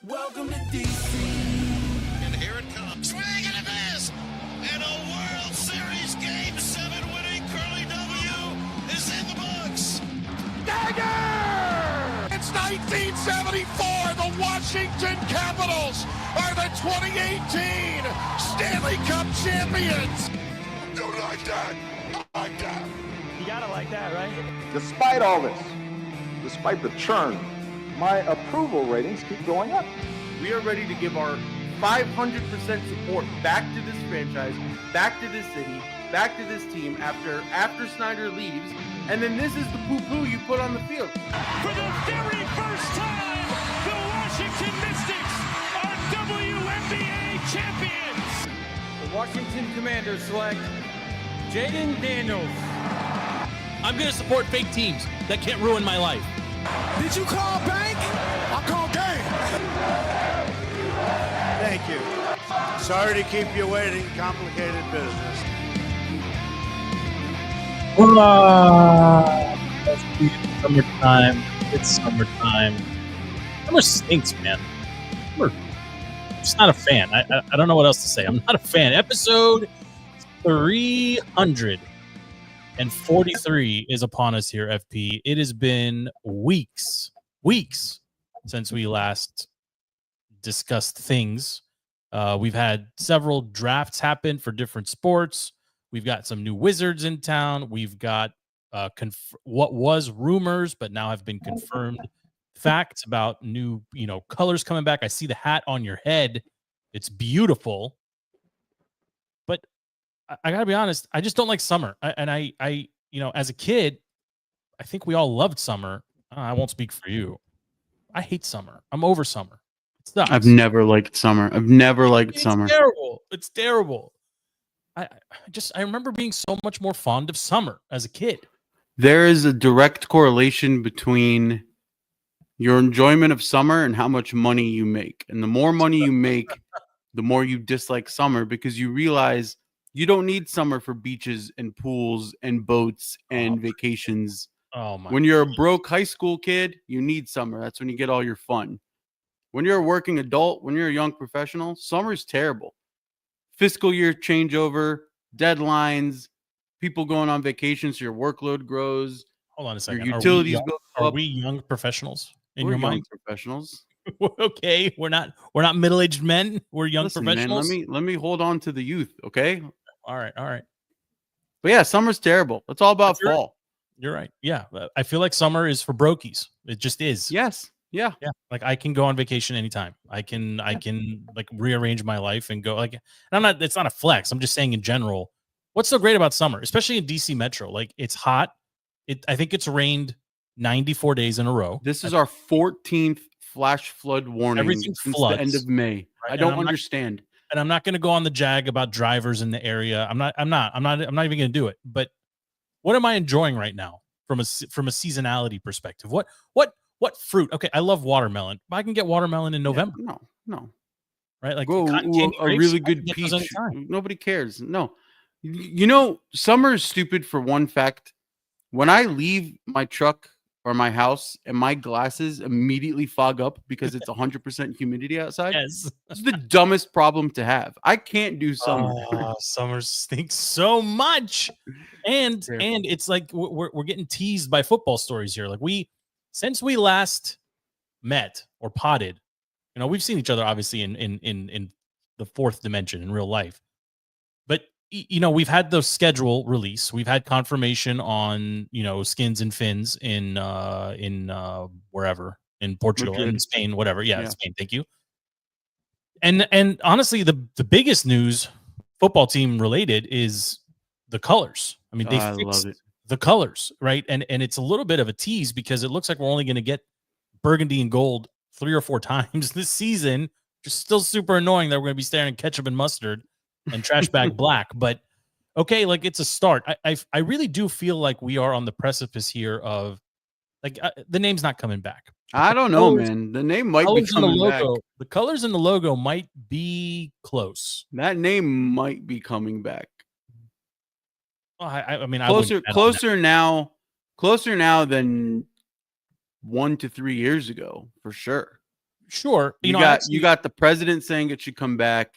Welcome to DC. And here it comes. Swing and a miss. And a World Series Game 7 winning Curly W is in the books. Dagger! It's 1974. The Washington Capitals are the 2018 Stanley Cup champions. Don't like that. I like that. You gotta like that, right? Despite all this, despite the churn, my approval ratings keep going up. We are ready to give our 500% support back to this franchise, back to this city, back to this team after Snyder leaves. And then this is the poo-poo you put on the field. For the very first time, the Washington Mystics are WNBA champions. The Washington Commanders select Jaden Daniels. I'm going to support fake teams that can't ruin my life. Did you call bank? I call game. Thank you. Sorry to keep you waiting. Complicated business. It's summertime. It's summertime. Summer stinks, man. I'm just not a fan. I don't know what else to say. I'm not a fan. Episode 343 is upon us here, FP. It has been weeks since we last discussed things. We've had several drafts happen for different sports. We've got some new Wizards in town. We've got what was rumors, but now have been confirmed facts about new, colors coming back. I see the hat on your head. It's beautiful. But I gotta be honest, I just don't like summer. I as a kid, I think we all loved summer. I won't speak for you. I hate summer. I'm over summer. It sucks. I've never liked summer. Summer. It's terrible. I remember being so much more fond of summer as a kid. There is a direct correlation between your enjoyment of summer and how much money you make. And the more money you make, the more you dislike summer, because you realize you don't need summer for beaches and pools and boats and vacations. Oh my! When you're a broke high school kid, you need summer. That's when you get all your fun. When you're a working adult, when you're a young professional, summer's terrible. Fiscal year changeover, deadlines, people going on vacation, so your workload grows. Hold on a second. Your utilities go up. Are up. we young professionals in We're your young mind? Professionals. Okay, we're not middle-aged men. We're young professionals. Man, let me hold on to the youth, okay? All right. But yeah, summer's terrible. It's all about fall. You're right. Yeah, I feel like summer is for brokies. It just is. Yes. Yeah. Like I can go on vacation anytime. I can like rearrange my life and go like. And it's not a flex. I'm just saying in general. What's so great about summer, especially in DC Metro? Like it's hot. I think it's rained 94 days in a row. This is our 14th flash flood warning. Everything since floods. the end of May. Right? I don't understand. And I'm not going to go on the jag about drivers in the area. I'm not even going to do it. But what am I enjoying right now from a seasonality perspective? What fruit? Okay, I love watermelon, but I can get watermelon in November. Yeah, no. Right? Like a really good peach. Nobody cares. No. Summer is stupid for one fact. When I leave my truck or my house and my glasses immediately fog up because it's 100% humidity outside. Yes. It's the dumbest problem to have. I can't do summer. Summer stinks so much. And it's like we're getting teased by football stories here. Like since we last met or potted, we've seen each other obviously in the fourth dimension in real life. But we've had the schedule release. We've had confirmation on, Skins and Fins in wherever, in Portugal, in Spain, whatever. Yeah, Spain. Thank you. And honestly, the biggest news, football team related, is the colors. I mean, they fixed the colors, right? And it's a little bit of a tease because it looks like we're only going to get burgundy and gold 3 or 4 times this season. Just still super annoying that we're going to be staring at ketchup and mustard and trash bag black, but okay, like it's a start. I really do feel like we are on the precipice here of like the name's not coming back. I don't know, man. The name might be coming back. The colors in the logo might be close. That name might be coming back. Well, I mean, closer now than 1 to 3 years ago, for sure. Sure. You got the president saying it should come back.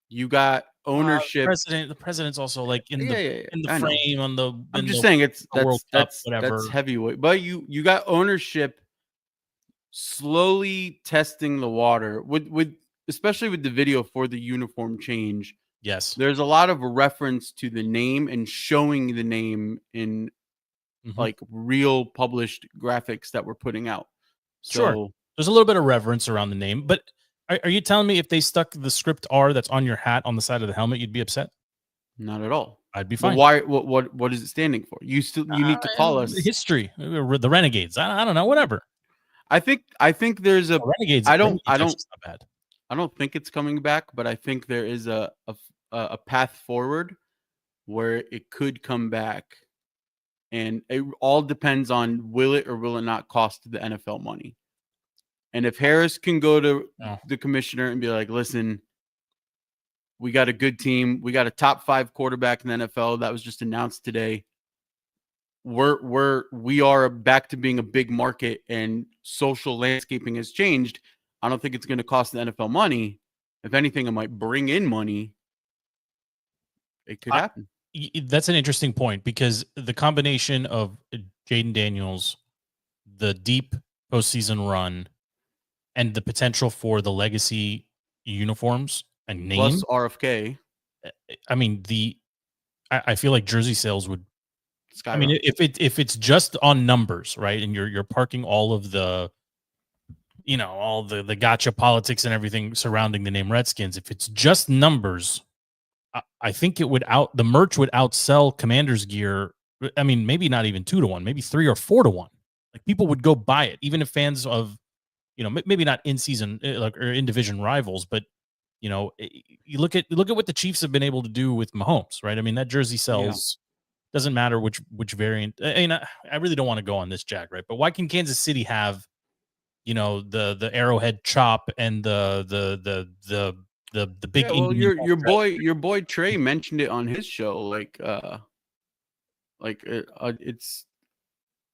You got ownership. The president's also like in the I know. frame on the. I'm just saying World Cup, that's whatever. that's heavyweight. But you got ownership slowly testing the water with especially with the video for the uniform change. Yes. There's a lot of reference to the name and showing the name in like real published graphics that we're putting out. So Sure. There's a little bit of reverence around the name, but are you telling me if they stuck the script R that's on your hat on the side of the helmet, you'd be upset? not at all. I'd be fine. But why? What is it standing for? You need to call us history, the Renegades. I don't know, whatever. I think there's a Renegades. I don't not bad. I don't think it's coming back, but I think there is a path forward where it could come back, and it all depends on will it or will it not cost the NFL money. And if Harris can go to the commissioner and be like, listen, we got a good team. We got a top 5 quarterback in the NFL that was just announced today. We are back to being a big market, and social landscaping has changed. I don't think it's going to cost the NFL money. If anything, it might bring in money. It could happen. That's an interesting point, because the combination of Jaden Daniels, the deep postseason run, and the potential for the legacy uniforms and name plus RFK. I mean, I feel like jersey sales would skyrocket. I mean, if it's just on numbers, right, and you're parking all of the, all the gotcha politics and everything surrounding the name Redskins, if it's just numbers, I think the merch would outsell Commanders gear. I mean, maybe not even 2-1, maybe 3 or 4-1. Like, people would go buy it, even if fans of, maybe not in season or in division rivals, but you look at what the Chiefs have been able to do with Mahomes, right? I mean, that jersey sells. Doesn't matter which variant. I mean, I really don't want to go on this, Jack, right? But why can Kansas City have, the Arrowhead chop and the big? Well, your boy Trey mentioned it on his show.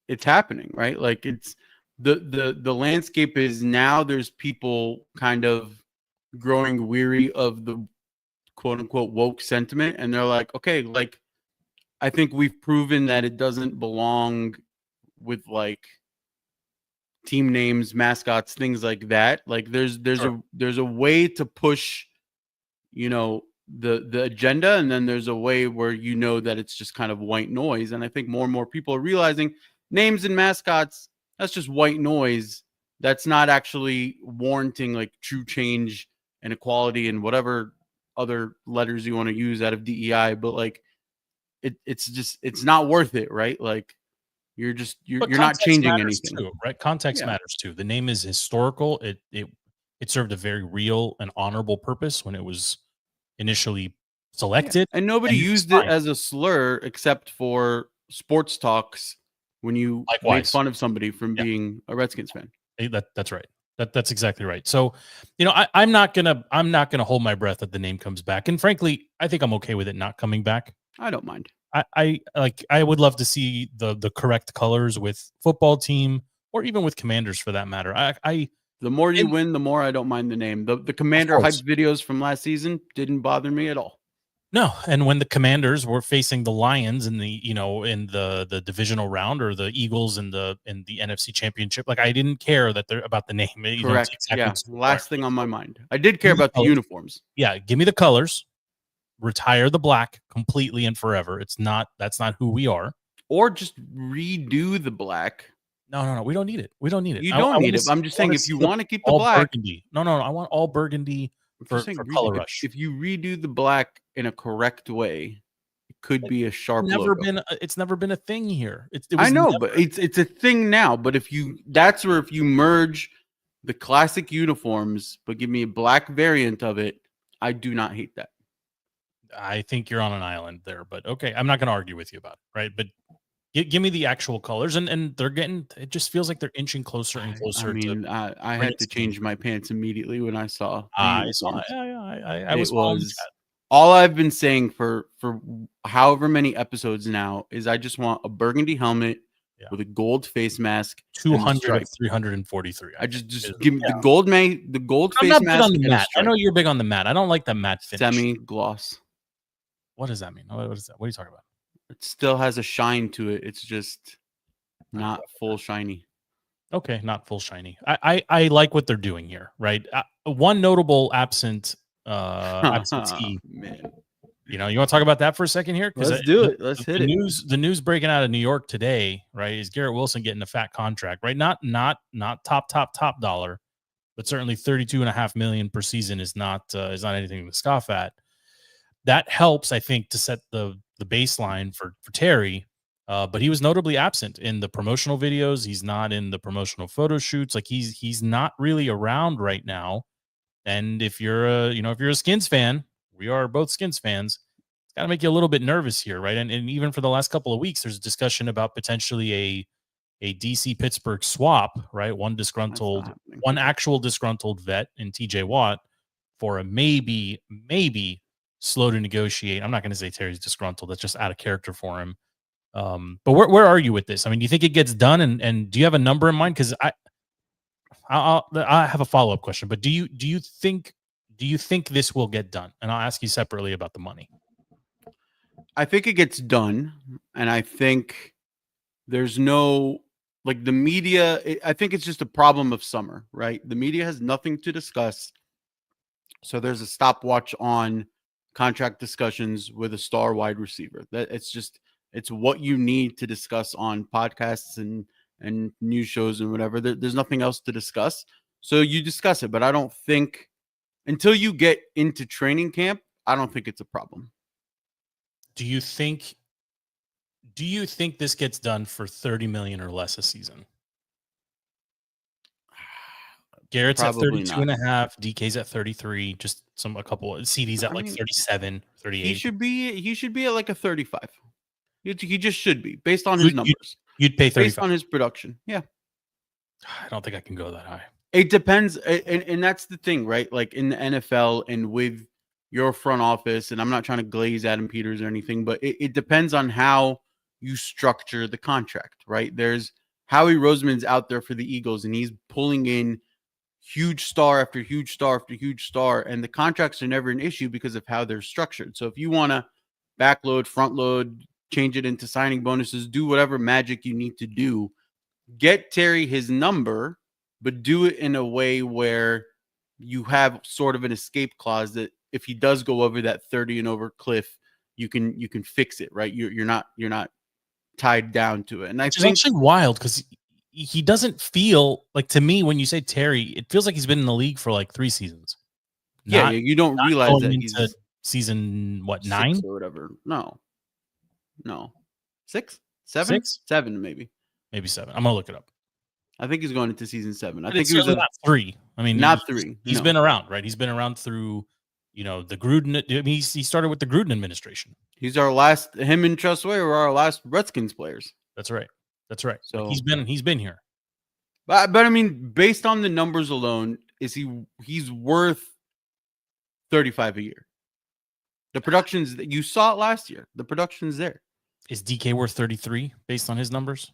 It's happening, right? Like, it's the landscape is now. There's people kind of growing weary of the quote unquote woke sentiment, and they're like, okay, like, I think we've proven that it doesn't belong with like team names, mascots, things like that. Like, there's a way to push, the agenda, and then there's a way where that it's just kind of white noise. And I think more and more people are realizing names and mascots, that's just white noise. That's not actually warranting like true change and equality and whatever other letters you want to use out of DEI, but like it's not worth it, right? Like, you're not changing anything too, right? Context matters too. The name is historical. It served a very real and honorable purpose when it was initially selected, and nobody used it as a slur except for sports talks when you made fun of somebody from being a Redskins fan. That's right. That's exactly right. So, I'm not gonna hold my breath that the name comes back. And frankly, I think I'm okay with it not coming back. I don't mind. I would love to see the correct colors with football team, or even with Commanders for that matter. The more you win, the more I don't mind the name. The Commander hype videos from last season didn't bother me at all. No, and when the Commanders were facing the Lions in the in the divisional round, or the Eagles in the NFC Championship, like, I didn't care that they're about the name. Correct. Last thing on my mind. I did care about the uniforms. Yeah, give me the colors. Retire the black completely and forever. That's not who we are. Or just redo the black. No, we don't need it. You don't need it. I'm just saying, if you want to keep the black, burgundy. No, I want all burgundy for color rush. If you redo the black in a correct way, it could be a sharp logo. It's never been a thing here. I know, but it's a thing now. But if you merge the classic uniforms, but give me a black variant of it, I do not hate that. I think you're on an island there, but okay, I'm not going to argue with you about it, right? But give me the actual colors, and they're getting. It just feels like they're inching closer and closer. I mean, I had to change my pants immediately when I saw. I saw. I was all I've been saying for however many episodes now is I just want a burgundy helmet with a gold face mask. 200 of 343. I just give me the gold I'm face not mask. big on the and a matte. I stripe. know you're big on the matte. I don't like the matte finish. Semi-gloss. What does that mean? What is that? What are you talking about? It still has a shine to it. It's just not full shiny. Okay, not full shiny. I like what they're doing here, right? One notable absentee. Man. You know, you want to talk about that for a second here? Let's do it. Let's hit it. The news breaking out of New York today, right, is Garrett Wilson getting a fat contract, right? Not top dollar, but certainly $32.5 million per season is not anything to scoff at. That helps, I think, to set the baseline for Terry. But he was notably absent in the promotional videos. He's not in the promotional photo shoots. Like he's not really around right now. And if you're a Skins fan, we are both Skins fans. It's got to make you a little bit nervous here, right? And even for the last couple of weeks, there's a discussion about potentially a DC Pittsburgh swap, right? One actual disgruntled vet in TJ Watt for a maybe slow to negotiate. I'm not going to say Terry's disgruntled. That's just out of character for him. But where are you with this? I mean, do you think it gets done? And do you have a number in mind? Because I have a follow up question. But do you think this will get done? And I'll ask you separately about the money. I think it gets done, and I think there's no the media. I think it's just a problem of summer, right? The media has nothing to discuss, so there's a stopwatch on contract discussions with a star wide receiver. It's what you need to discuss on podcasts and news shows and whatever. There's nothing else to discuss. So you discuss it, but I don't think until you get into training camp, I don't think it's a problem. Do you think this gets done for $30 million or less a season? Garrett's Probably at 32.5, DK's at 33, just a couple of CDs at 37, 38. He should be at like a 35. He just should be based on his numbers. You'd pay 35 based on his production. Yeah. I don't think I can go that high. It depends. And that's the thing, right? Like in the NFL and with your front office, and I'm not trying to glaze Adam Peters or anything, but it depends on how you structure the contract, right? There's Howie Roseman's out there for the Eagles, and he's pulling in huge star after huge star after huge star, and the contracts are never an issue because of how they're structured. So if you want to backload, front load, change it into signing bonuses, do whatever magic you need to do, get Terry his number, but do it in a way where you have sort of an escape clause that if he does go over that 30 and over cliff, you can fix it, right? You're not tied down to it. And it's actually wild because he doesn't feel like, to me, when you say Terry, it feels like he's been in the league for like 3 seasons. You don't realize that he's season 9 or whatever. No. 6? 7? 7 maybe 7. I'm gonna look it up. I think he's going into season 7. I think he was not 3. I mean, not 3. He's been around, right? He's been around through, the Gruden. I mean, he started with the Gruden administration. He's our last. Him and Trustway were our last Redskins players. That's right. So he's been here. But I mean, based on the numbers alone, he's worth 35 a year. The production's that you saw it last year. The production's there. Is DK worth 33 based on his numbers?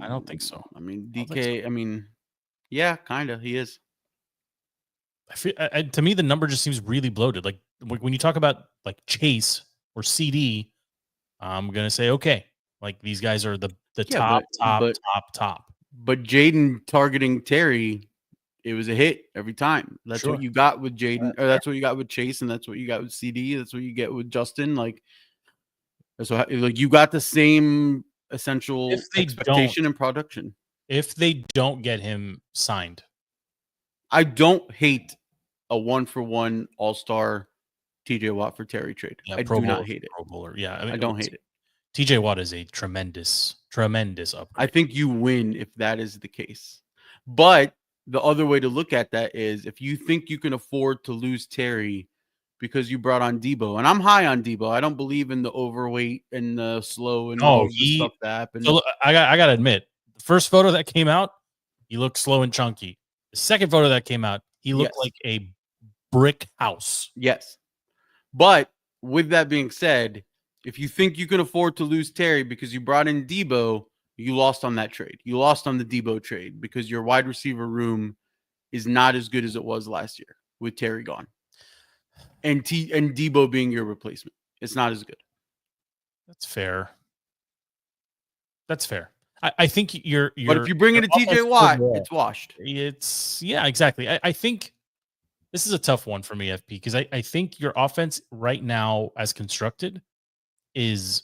I don't think so. I mean, DK. I mean, yeah, kind of. He is. I feel, to me, the number just seems really bloated. Like when you talk about like Chase or CD, I'm gonna say okay. Like these guys are the top. But Jaden targeting Terry, it was a hit every time. That's what you got with Jaden, or that's what you got with Chase, and that's what you got with CD. That's what you get with Justin. Like, so like you got the same essential expectation and production. If they don't get him signed, I don't hate a 1-for-1 All-Star TJ Watt for Terry trade. Yeah, I do not hate it. Pro Bowler. Yeah, I mean, I don't hate it. TJ Watt is a tremendous upgrade. I think you win if that is the case. But the other way to look at that is if you think you can afford to lose Terry because you brought on Debo, and I'm high on Debo. I don't believe in the overweight and the slow and all the stuff that happened. So I got to admit, the first photo that came out, he looked slow and chunky. The second photo that came out, he looked like a brick house. Yes. But with that being said, if you think you can afford to lose Terry because you brought in Debo, You lost on that trade. You lost on the Debo trade because your wide receiver room is not as good as it was last year with Terry gone. And Debo being your replacement. It's not as good. That's fair. That's fair. I think you're. But if you bring in a TJ Watt, it's washed. Yeah, exactly. I think this is a tough one for me, FP, because I think your offense right now, as constructed, is.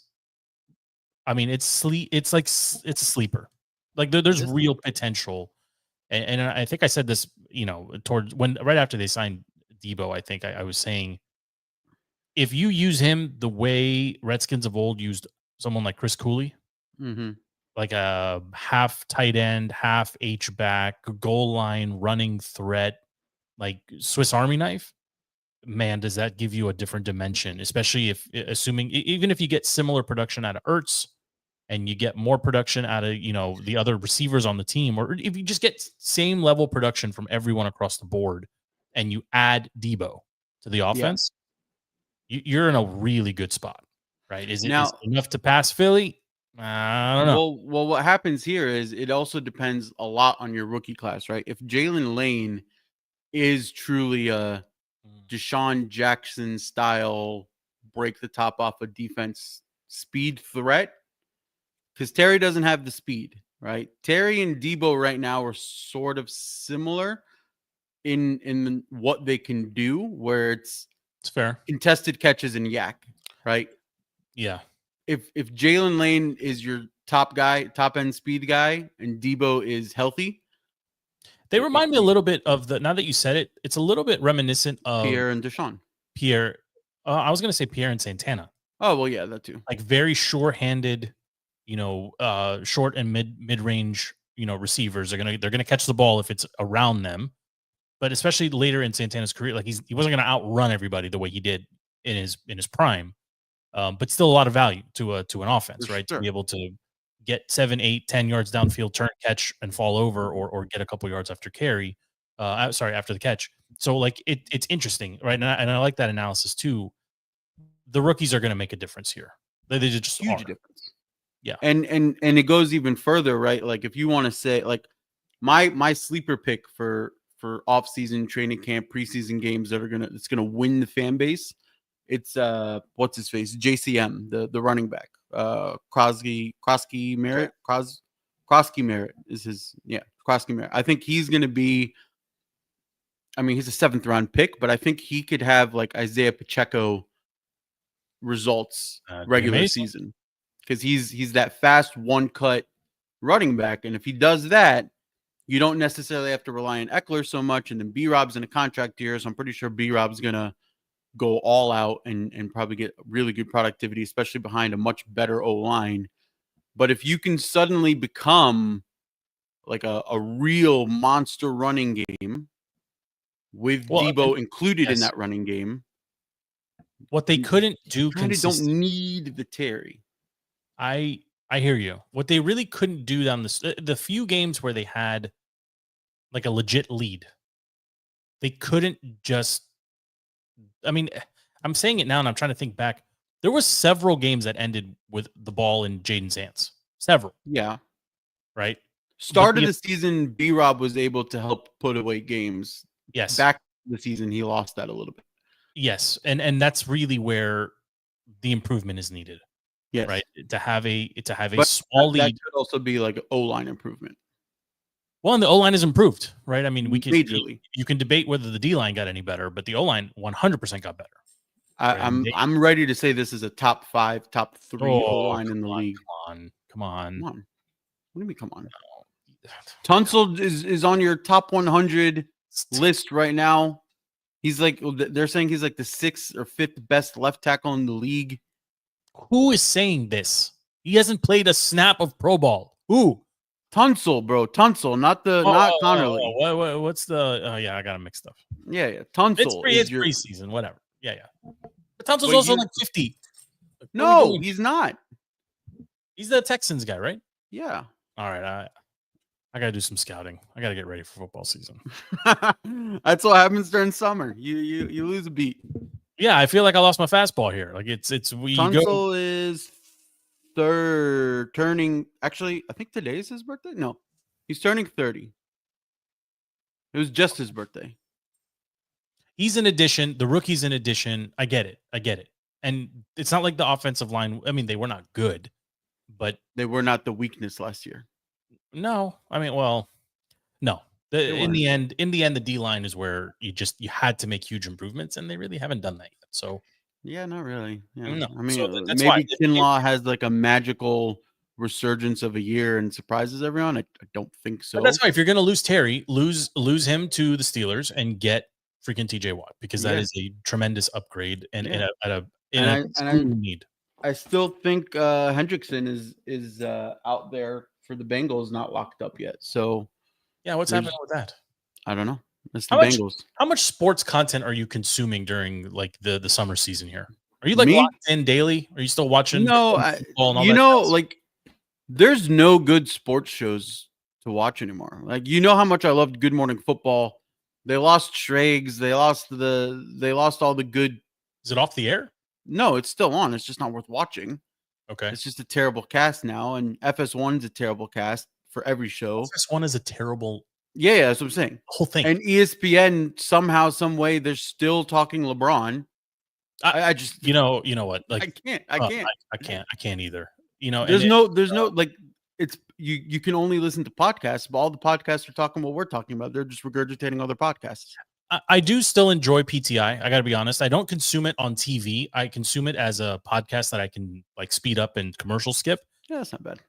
I mean, it's like it's a sleeper. Like there's real potential, and I think I said this, towards right after they signed Debo. I think I was saying, if you use him the way Redskins of old used someone like Chris Cooley. Mm-hmm. Like a half tight end, half H back, goal line, running threat, like Swiss Army knife, man, does that give you a different dimension, especially even if you get similar production out of Ertz and you get more production out of, the other receivers on the team, or if you just get same level production from everyone across the board and you add Debo to the offense, you're in a really good spot, right? Is it enough to pass Philly? I don't know. Well, what happens here is it also depends a lot on your rookie class, right? If Jalen Lane is truly a Deshaun Jackson style break the top off a defense speed threat, because Terry doesn't have the speed, right? Terry and Debo right now are sort of similar in what they can do, where it's fair contested catches and yak, right? Yeah. If Jalen Lane is your top end speed guy, and Debo is healthy, they remind me a little bit of now that you said it, it's a little bit reminiscent of Pierre and Deshaun. Pierre, I was going to say Pierre and Santana. Oh, well, yeah, that too. Like very sure-handed, short and mid-range, receivers. They're going to catch the ball if it's around them. But especially later in Santana's career, like he wasn't going to outrun everybody the way he did in his prime. But still a lot of value to an offense, For right? sure. To be able to get 7, 8, 10 yards downfield, turn, catch, and fall over, or get a couple yards after carry. After the catch. So like it's interesting, right? And I like that analysis too. The rookies are going to make a difference here. They just huge are. difference. Yeah, and it goes even further, right? Like if you want to say like my sleeper pick for off-season training camp, preseason games that it's gonna win the fan base. It's what's his face? JCM, the running back. Krosky Merritt. Krosky Merritt is his Krosky Merritt. I think he's gonna be, I mean, he's a 7th round pick, but I think he could have like Isaiah Pacheco results regular season. Because he's that fast one-cut running back. And if he does that, you don't necessarily have to rely on Eckler so much. And then B-Rob's in a contract year, so I'm pretty sure B-Rob's gonna go all out and probably get really good productivity, especially behind a much better O-line. But if you can suddenly become like a real monster running game with Debo included in that running game, what they couldn't do, kind of don't need the Terry. I hear you. What they really couldn't do down the few games where they had like a legit lead, they couldn't just. I mean, I'm saying it now, and I'm trying to think back. There were several games that ended with the ball in Jaden's hands. Several. Yeah. Right. Start of the season, B-Rob was able to help put away games. Yes. Back the season, he lost that a little bit. Yes, and that's really where the improvement is needed. Yes. Right. To have a small lead. That could also be like an O-line improvement. Well, and the O-line is improved, right? I mean, you can debate whether the D-line got any better, but the O-line 100% got better. I'm ready to say this is a top 5, top 3 O-line in the league. Come on. What do you mean, come on? No. Tunsil is on your top 100 list right now. He's like, they're saying he's like the 6th or 5th best left tackle in the league. Who is saying this? He hasn't played a snap of pro ball. Who? Tunsil, bro. Tunsil, not Connerly. What's the? Yeah, I got him mixed up. Yeah. Tunsil. It's preseason, whatever. Yeah. But Tunsil's also like 50. No, he's not. He's the Texans guy, right? Yeah. All right. I got to do some scouting. I got to get ready for football season. That's what happens during summer. You lose a beat. Yeah, I feel like I lost my fastball here. Like it's Tunsil is turning. Actually, I think today is his birthday. No, he's turning 30. It was just his birthday. He's an addition. The rookie's an addition. I get it. And it's not like the offensive line. I mean, they were not good, but They were not the weakness last year. no. I mean, well, no. In the end, the D line is where you had to make huge improvements, and they really haven't done that yet. So yeah, not really. Yeah. No. I mean, So that's why maybe Kinlaw has like a magical resurgence of a year and surprises everyone. I don't think so. But that's why if you're going to lose Terry, lose him to the Steelers and get freaking TJ Watt, because that is a tremendous upgrade and in a need. I still think Hendrickson is out there for the Bengals, not locked up yet. So yeah, what's happening with that? I don't know. It's the Bengals. How much sports content are you consuming during like the summer season here? Are you like Me? locked in daily? Are you still watching? No, like there's no good sports shows to watch anymore. Like, you know how much I loved Good Morning Football. They lost Schrags. They lost all the good. Is it off the air? No, it's still on. It's just not worth watching. Okay. It's just a terrible cast now, and FS1's a terrible cast for every show. FS1 is a terrible. Yeah, that's what I'm saying. Whole thing. And ESPN, somehow, some way, they're still talking LeBron. I just, you know what? Like I can't either. You know, there's no like, it's you can only listen to podcasts, but all the podcasts are talking what we're talking about. They're just regurgitating other podcasts. I do still enjoy PTI. I got to be honest. I don't consume it on TV. I consume it as a podcast that I can like speed up and commercial skip. Yeah, that's not bad.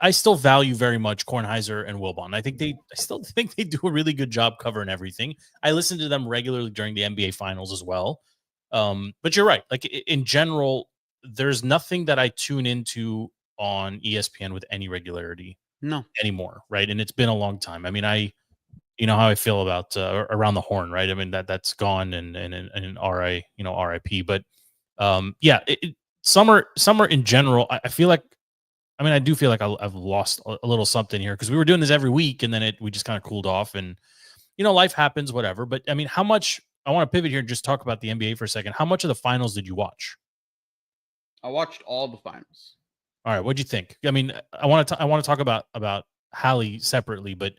I still value very much Kornheiser and Wilbon. I still think they do a really good job covering everything. I listen to them regularly during the NBA finals as well. But you're right. Like in general, there's nothing that I tune into on ESPN with any regularity anymore. Right. And it's been a long time. I mean, you know how I feel about Around the Horn, right? I mean, that's gone and RIP. But summer in general, I feel like, I mean, I do feel like I've lost a little something here because we were doing this every week and then we just kind of cooled off and, you know, life happens, whatever. But I mean, how much, I want to pivot here and just talk about the NBA for a second. How much of the finals did you watch? I watched all the finals. All right. What'd you think? I mean, I want to talk about Hallie separately, but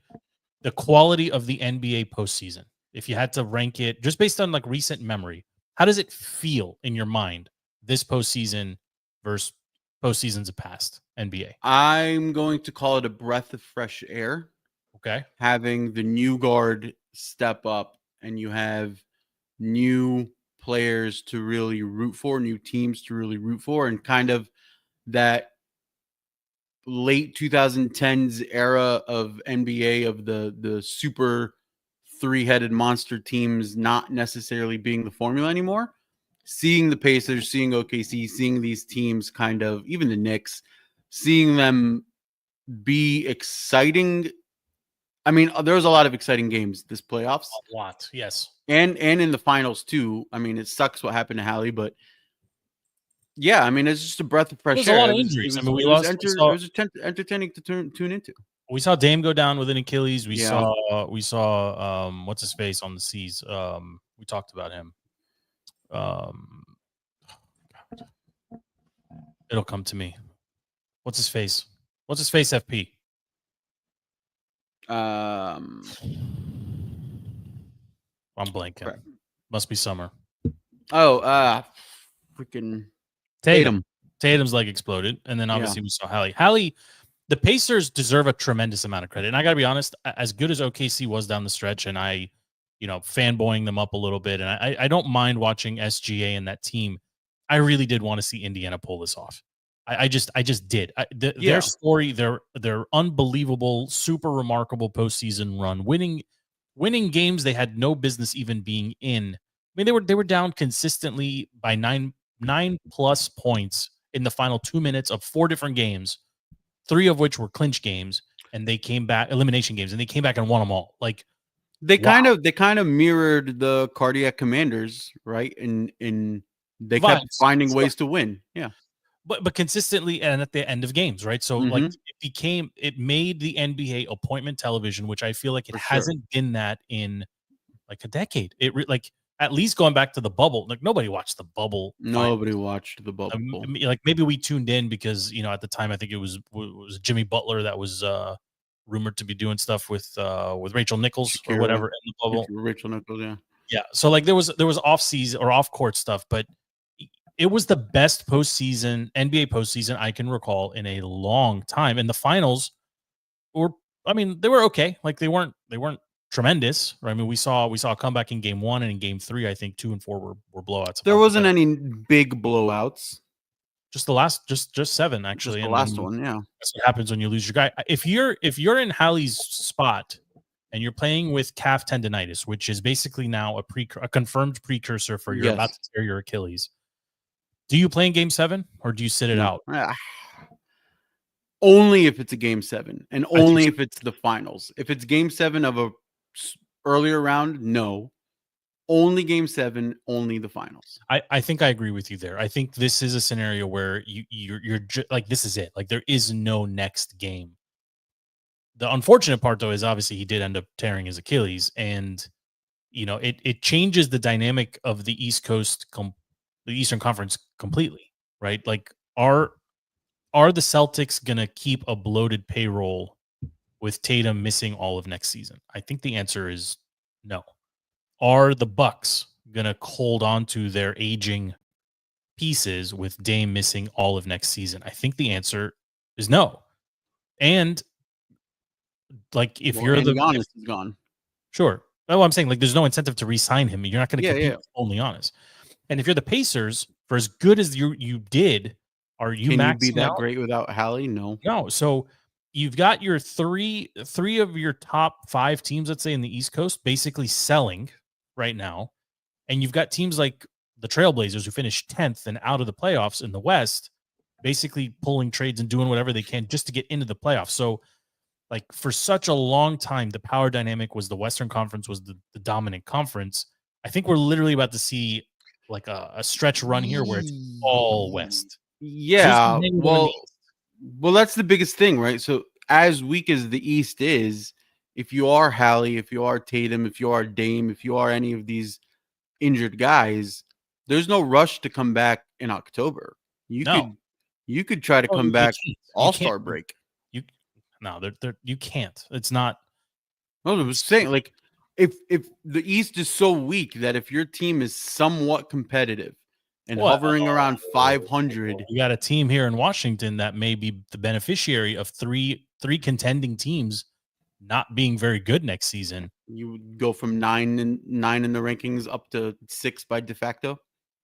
the quality of the NBA postseason, if you had to rank it just based on like recent memory, how does it feel in your mind this postseason versus postseasons of past NBA? I'm going to call it a breath of fresh air. Okay. Having the new guard step up and you have new players to really root for, new teams to really root for, and kind of that late 2010s era of NBA of the super three-headed monster teams not necessarily being the formula anymore. Seeing the Pacers, seeing OKC, seeing these teams kind of, even the Knicks, seeing them be exciting. I mean, there was a lot of exciting games this playoffs. A lot, yes. And in the finals too. I mean, it sucks what happened to Hallie, but yeah, I mean, it's just a breath of fresh air. There's a lot of injuries. I mean, it was entertaining to tune into. We saw Dame go down with an Achilles. We saw what's his face on the seas. We talked about him. It'll come to me. What's his face? FP. I'm blanking. Right. Must be summer. Oh, freaking Tatum. Tatum's leg exploded, and then obviously we saw Hallie. The Pacers deserve a tremendous amount of credit, and I got to be honest. As good as OKC was down the stretch, and I, fanboying them up a little bit, and I don't mind watching SGA and that team. I really did want to see Indiana pull this off. I just did. Their story, their unbelievable, super remarkable postseason run, winning games they had no business even being in. I mean, they were down consistently by 9+ points in the final 2 minutes of 4 different games, 3 of which were clinch games, and they came back, elimination games, and they came back and won them all. Like they kind of mirrored the Cardiac Commanders, right? And they kept finding ways to win. Yeah. But consistently and at the end of games, right? So like it made the NBA appointment television, which I feel like it hasn't been that in like a decade. at least going back to the bubble. Like nobody watched the bubble. Nobody watched the bubble. Like maybe we tuned in because at the time I think it was Jimmy Butler that was rumored to be doing stuff with Rachel Nichols Shakira, or whatever in the bubble. Rachel Nichols, yeah. Yeah. So like there was off season or off court stuff, but it was the best postseason, NBA postseason I can recall in a long time. And the finals were, they were okay. Like they weren't tremendous. Right? I mean, we saw a comeback in game 1 and in game 3. I think 2 and 4 were blowouts. There wasn't any big blowouts. Just the last, just 7 actually. Just the last one, yeah. That's what happens when you lose your guy. If you're in Hallie's spot and you're playing with calf tendonitis, which is basically now a confirmed precursor for you're about to tear your Achilles. Do you play in game 7 or do you sit it out? Only if it's a game 7 and only if it's the finals. If it's game 7 of a earlier round, no. Only game 7, only the finals. I think I agree with you there. I think this is a scenario where you're like, this is it. Like there is no next game. The unfortunate part though is obviously he did end up tearing his Achilles, and it changes the dynamic of the East Coast, the Eastern Conference completely, right? Like are the Celtics gonna keep a bloated payroll with Tatum missing all of next season? I think the answer is no. Are the Bucks gonna hold on to their aging pieces with Dame missing all of next season? I think the answer is no. And like if you're Giannis is gone. Sure. Oh, I'm saying like there's no incentive to re-sign him. You're not going to compete with only Giannis. And if you're the Pacers, for as good as you did, are you Can you be that great without Hallie? No. No. So you've got your three of your top 5 teams, let's say in the East Coast, basically selling right now. And you've got teams like the Trailblazers who finished 10th and out of the playoffs in the West, basically pulling trades and doing whatever they can just to get into the playoffs. So like for such a long time, the power dynamic was the Western Conference was the dominant conference. I think we're literally about to see like a stretch run here where it's all West. Yeah. Well, that's the biggest thing, right? So as weak as the East is, if you are Hallie, if you are Tatum, if you are Dame, if you are any of these injured guys, there's no rush to come back in October. You could try to come back All-Star break. No, you can't. It's not. I was saying, like, if the East is so weak that if your team is somewhat competitive and hovering around 500, you got a team here in Washington that may be the beneficiary of three contending teams not being very good next season. You would go from 9 in the rankings up to 6 by de facto.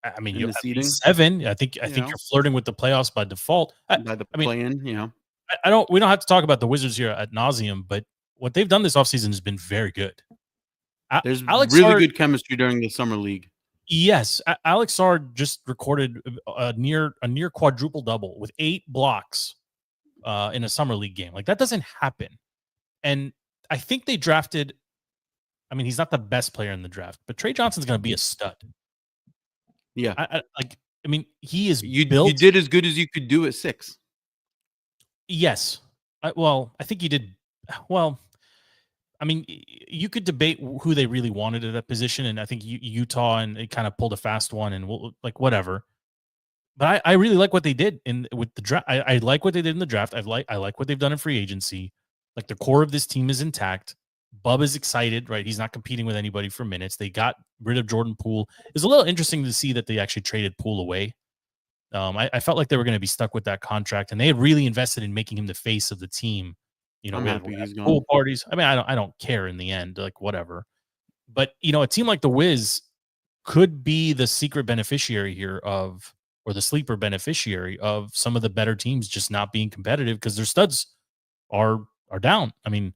I mean, you're 7. I think you're flirting with the playoffs by default. By the play-in, we don't have to talk about the Wizards here ad nauseum, but what they've done this offseason has been very good. There's really good chemistry during the summer league. Yes, Alex Sard just recorded a near quadruple double with 8 blocks in a summer league game. Like that doesn't happen. And I think they drafted. I mean, he's not the best player in the draft, but Trey Johnson's going to be a stud. Yeah, he is. You did as good as you could do at 6. Yes. I think you did. Well, I mean, you could debate who they really wanted at that position, and I think Utah and it kind of pulled a fast one, and whatever. But I really like what they did with the draft. I like what they did in the draft. I like what they've done in free agency. Like the core of this team is intact. Bub is excited, right? He's not competing with anybody for minutes. They got rid of Jordan Poole. It's a little interesting to see that they actually traded Poole away. I felt like they were going to be stuck with that contract, and they had really invested in making him the face of the team. I'm happy he's gone. Pool parties. I mean, I don't care in the end, like whatever. But a team like the Wiz could be the secret beneficiary here or the sleeper beneficiary of some of the better teams just not being competitive because their studs are down. I mean,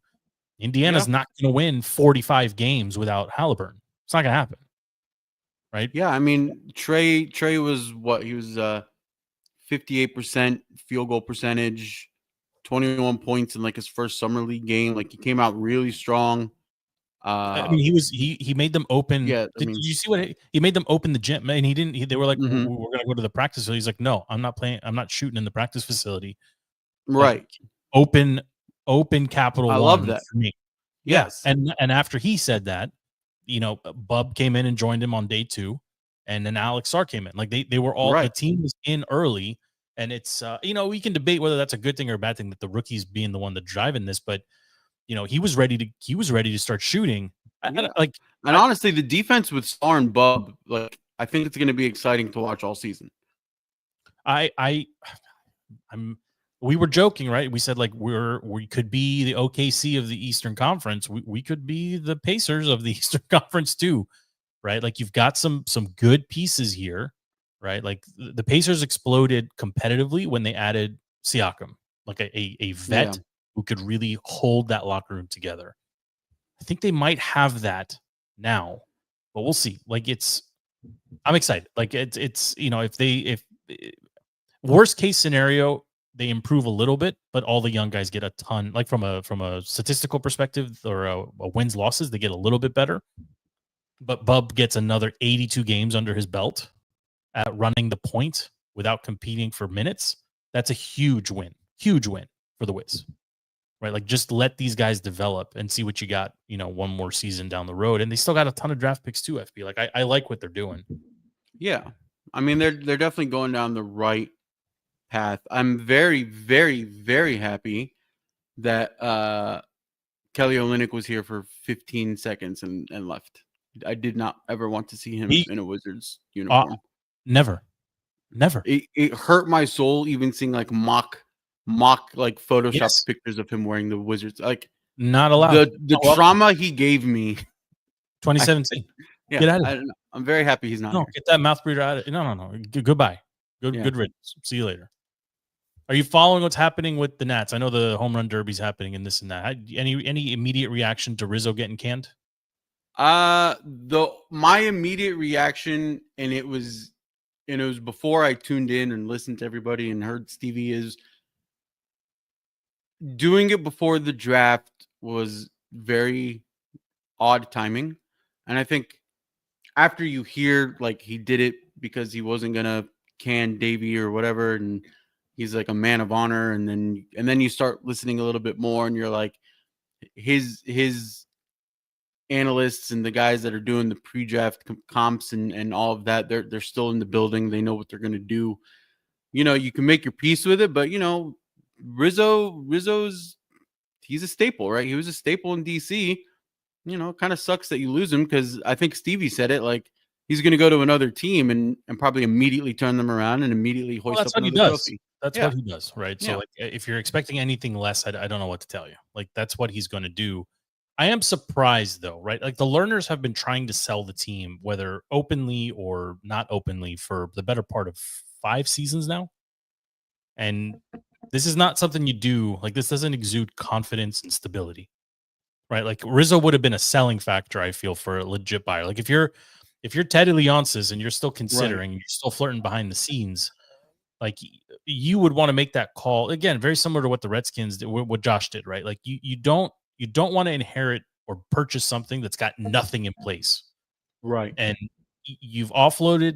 Indiana's not going to win 45 games without Halliburton. It's not going to happen. Right? Yeah, I mean, Trey was what? He was 58% field goal percentage, 21 points in like his first summer league game. Like he came out really strong. I mean, he made them open. Yeah, did you see what he made them open the gym? And he didn't. They were like, we're going to go to the practice facility. He's like, no, I'm not playing. I'm not shooting in the practice facility. Right. Like, open Capital I One love that for me. Yes. And after he said that, Bub came in and joined him on day 2, and then Alex Sarr came in. Like they were all the team was in early, and it's we can debate whether that's a good thing or a bad thing that the rookies being the one that's driving this, but he was ready to start shooting. And honestly, the defense with Sarr and Bub, like I think it's going to be exciting to watch all season. We were joking, right? We said like we could be the OKC of the Eastern Conference. We could be the Pacers of the Eastern Conference too, right? Like you've got some good pieces here, right? Like the Pacers exploded competitively when they added Siakam, like a vet who could really hold that locker room together. I think they might have that now, but we'll see. Like I'm excited. Like it's if worst case scenario, they improve a little bit, but all the young guys get a ton. Like from a statistical perspective or a wins losses, they get a little bit better. But Bub gets another 82 games under his belt at running the point without competing for minutes. That's a huge win for the Wiz, right? Like just let these guys develop and see what you got. One more season down the road, and they still got a ton of draft picks too. FB, like I like what they're doing. Yeah, I mean they're definitely going down the right path. I'm very, very, very happy that Kelly Olynyk was here for 15 seconds and left. I did not ever want to see him in a Wizards uniform. Never. It hurt my soul even seeing like mock like photoshopped pictures of him wearing the Wizards. Like not allowed. The trauma he gave me. 2017. Get out of it. I'm very happy he's not. No, here. Get that mouth breather out of it. No. Goodbye. Good riddance. See you later. Are you following what's happening with the Nats? I know the home run derby's happening and this and that. Any immediate reaction to Rizzo getting canned? My immediate reaction, and it was before I tuned in and listened to everybody and heard Stevie, is doing it before the draft was very odd timing. And I think after you hear like he did it because he wasn't gonna can Davey or whatever, and he's like a man of honor, and then you start listening a little bit more, and you're like, his analysts and the guys that are doing the pre-draft comps and all of that, they're still in the building. They know what they're gonna do. You can make your peace with it, but Rizzo's he's a staple, right? He was a staple in DC. Kind of sucks that you lose him because I think Stevie said it, like he's going to go to another team and probably immediately turn them around and immediately hoist up another trophy. That's what he does, right? So like, if you're expecting anything less, I don't know what to tell you. Like that's what he's going to do. I am surprised though, right? Like the Lerners have been trying to sell the team, whether openly or not openly, for the better part of 5 seasons now. And this is not something you do. Like this doesn't exude confidence and stability. Right, like Rizzo would have been a selling factor, I feel, for a legit buyer. Like if you're Teddy Leonsis and you're still considering, you're still flirting behind the scenes, like you would want to make that call again. Very similar to what the Redskins did, what Josh did, right? Like you don't want to inherit or purchase something that's got nothing in place, right? And you've offloaded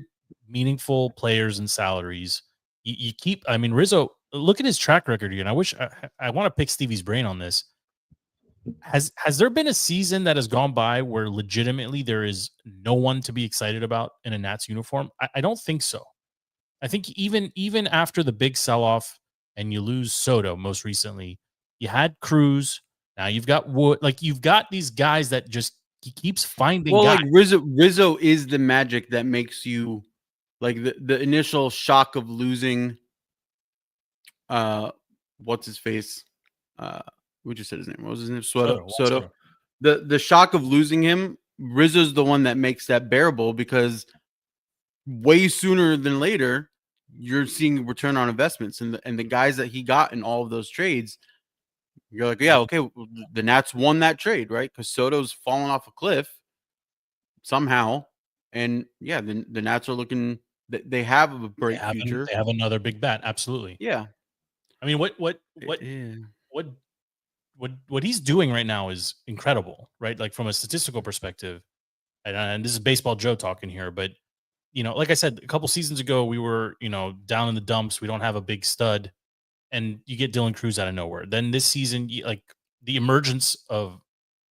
meaningful players and salaries. You keep. I mean, Rizzo. Look at his track record here, and I want to pick Stevie's brain on this. Has there been a season that has gone by where legitimately there is no one to be excited about in a Nats uniform? I don't think so. I think even after the big sell-off and you lose Soto most recently, you had Cruz. Now you've got Wood. Like you've got these guys that just he keeps finding. Well, guys. like Rizzo is the magic that makes you like the initial shock of losing. What's his face? We just said his name. What was his name? Soto. The shock of losing him, Rizzo's the one that makes that bearable because way sooner than later, you're seeing return on investments and the guys that he got in all of those trades. You're like, yeah, okay, the Nats won that trade, right? Because Soto's fallen off a cliff somehow, and yeah, the Nats are looking. They have a bright future. They have another big bat, absolutely. Yeah, I mean, what he's doing right now is incredible, right? Like from a statistical perspective, and this is Baseball Joe talking here, but like I said, a couple seasons ago, we were, down in the dumps. We don't have a big stud, and you get Dylan Cruz out of nowhere. Then this season, like the emergence of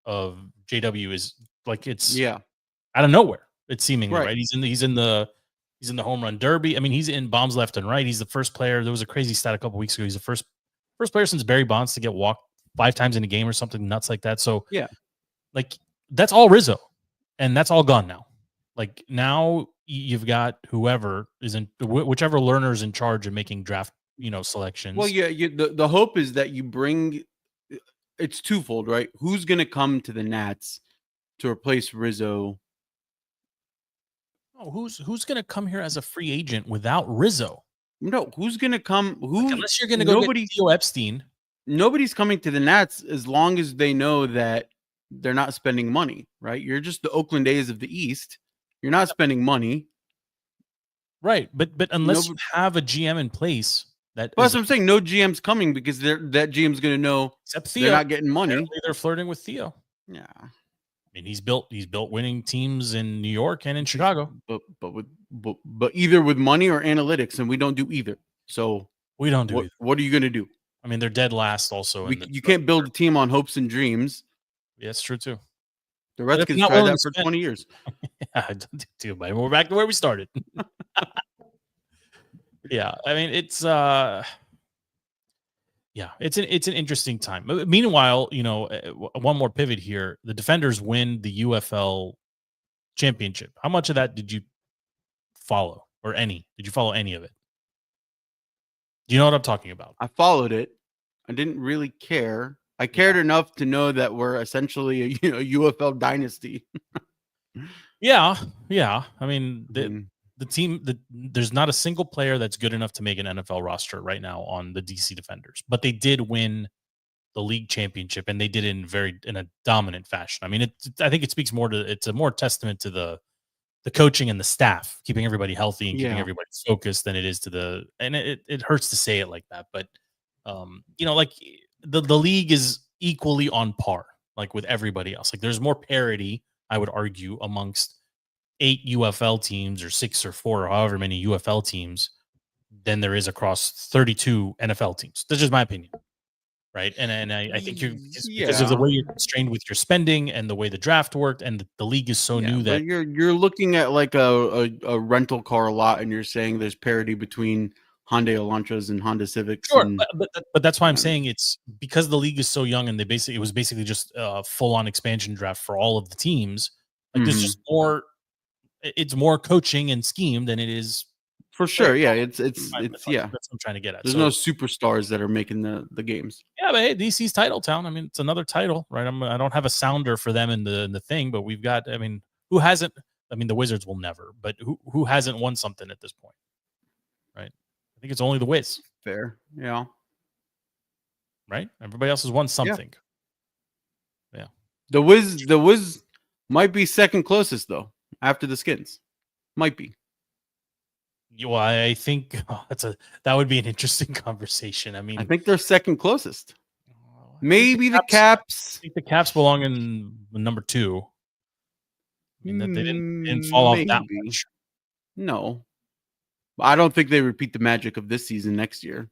JW is like it's out of nowhere. It's seemingly Right. right. He's in the home run derby. I mean, he's in bombs left and right. He's the first player. There was a crazy stat a couple weeks ago. He's the first player since Barry Bonds to get walked 5 times in a game or something nuts like that. So Yeah. like that's all Rizzo, and that's all gone now. Like now you've got whoever is in whichever learner is in charge of making draft, selections. Well, yeah, the hope is that you bring it's twofold, right? Who's going to come to the Nats to replace Rizzo? Oh, who's going to come here as a free agent without Rizzo? No, who's going to come? Who? Unless you're going to go get Theo Epstein. Nobody's coming to the Nats as long as they know that they're not spending money, right? You're just the Oakland A's of the East. You're not spending money. Right, but unless you have a GM in place, that's what I'm saying. No GM's coming because that GM's going to know except Theo. They're not getting money. Apparently they're flirting with Theo. Yeah, I mean he's built winning teams in New York and in Chicago, but either with money or analytics, and we don't do either. So we don't do. What are you going to do? I mean, they're dead last. Also, you can't build a team on hopes and dreams. Yeah, it's true too. The Redskins tried that for 20 years. Yeah, too, but we're back to where we started. Yeah, I mean it's it's an interesting time. Meanwhile, one more pivot here. The Defenders win the UFL championship. How much of that did you follow, or any? Did you follow any of it? Do you know what I'm talking about? I followed it. I didn't really care. I cared enough to know that we're essentially a UFL dynasty. Yeah. I mean, the team, there's not a single player that's good enough to make an NFL roster right now on the DC Defenders, but they did win the league championship, and they did it in a dominant fashion. I mean, I think it speaks more to, it's a more testament to the coaching and the staff keeping everybody healthy and keeping everybody focused than it is to and it hurts to say it like that, but like the league is equally on par, like with everybody else. Like there's more parity, I would argue, amongst 8 UFL teams or 6 or 4 or however many UFL teams than there is across 32 NFL teams. That's just my opinion. Right. And I think because of the way you're constrained with your spending and the way the draft worked, and the league is so new that you're looking at like a rental car lot, and you're saying there's parity between Hyundai Elantras and Honda Civics. Sure, but that's why I'm saying it's because the league is so young, and it was basically just a full-on expansion draft for all of the teams. Like there's just more. It's more coaching and scheme than it is. For sure, yeah, it's that's what I'm trying to get at. There's no superstars that are making the games. Yeah, but hey, DC's title town. I mean, it's another title, right? I don't have a sounder for them in the thing, but we've got. I mean, who hasn't? I mean, the Wizards will never, but who hasn't won something at this point, right? I think it's only the Wiz. Fair, yeah. Right. Everybody else has won something. Yeah. The Wiz might be second closest though, after the Skins. Might be. Well, I think that would be an interesting conversation. I mean, I think they're second closest. Maybe the Caps. I think the Caps belong in number 2. I mean, that they didn't fall off that much. No, I don't think they repeat the magic of this season next year.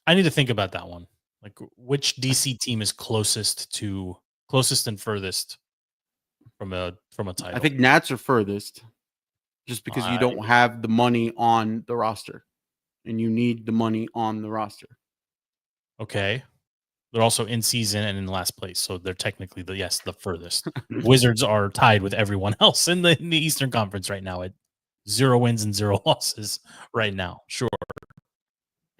I need to think about that one. Like, which DC team is closest and furthest from a title? I think Nats are furthest. Just because you don't have the money on the roster, and you need the money on the roster. Okay. They're also in season and in last place, so they're technically the furthest. Wizards are tied with everyone else in the Eastern Conference right now at 0 wins and 0 losses right now. Sure.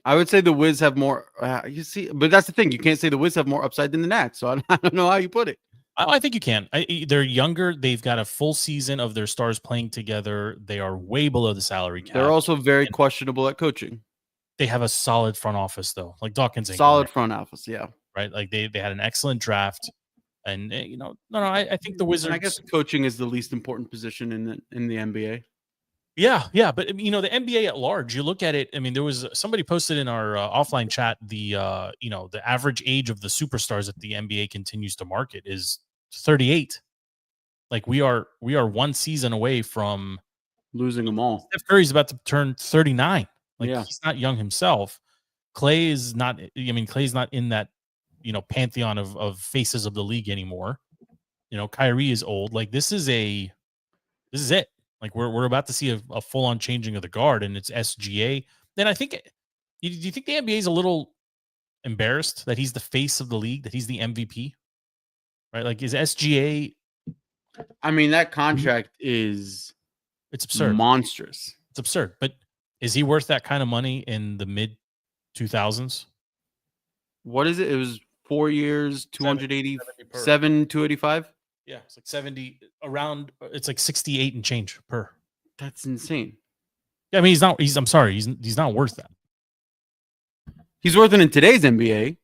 I would say the Wiz have more. You see, but that's the thing. You can't say the Wiz have more upside than the Nats. So I don't know how you put it. I think you can. They're younger. They've got a full season of their stars playing together. They are way below the salary cap. They're also very questionable at coaching. They have a solid front office, though. Like Dawkins. Solid front office, yeah. Right? Like they had an excellent draft. And, I think the Wizards. And I guess coaching is the least important position in the NBA. Yeah. But, the NBA at large, you look at it. I mean, there was somebody posted in our offline chat, the average age of the superstars that the NBA continues to market is 38. Like we are one season away from losing them all. Steph Curry's about to turn 39. Like he's not young himself. Clay is not. I mean, Clay's not in that pantheon of faces of the league anymore. Kyrie is old. Like this is a This is it. Like we're about to see a full on changing of the guard, and it's SGA. Then I think, do you think the NBA is a little embarrassed that he's the face of the league, that he's the MVP, right? Like, is SGA? I mean, that contract is It's absurd, monstrous. It's absurd. But is he worth that kind of money in the mid 2000s? What is it? It was 4 years, 287, 285. Yeah, it's like 70 around. It's like 68 and change per. That's insane. Yeah, I mean, I'm sorry, he's not worth that. He's worth it in today's NBA.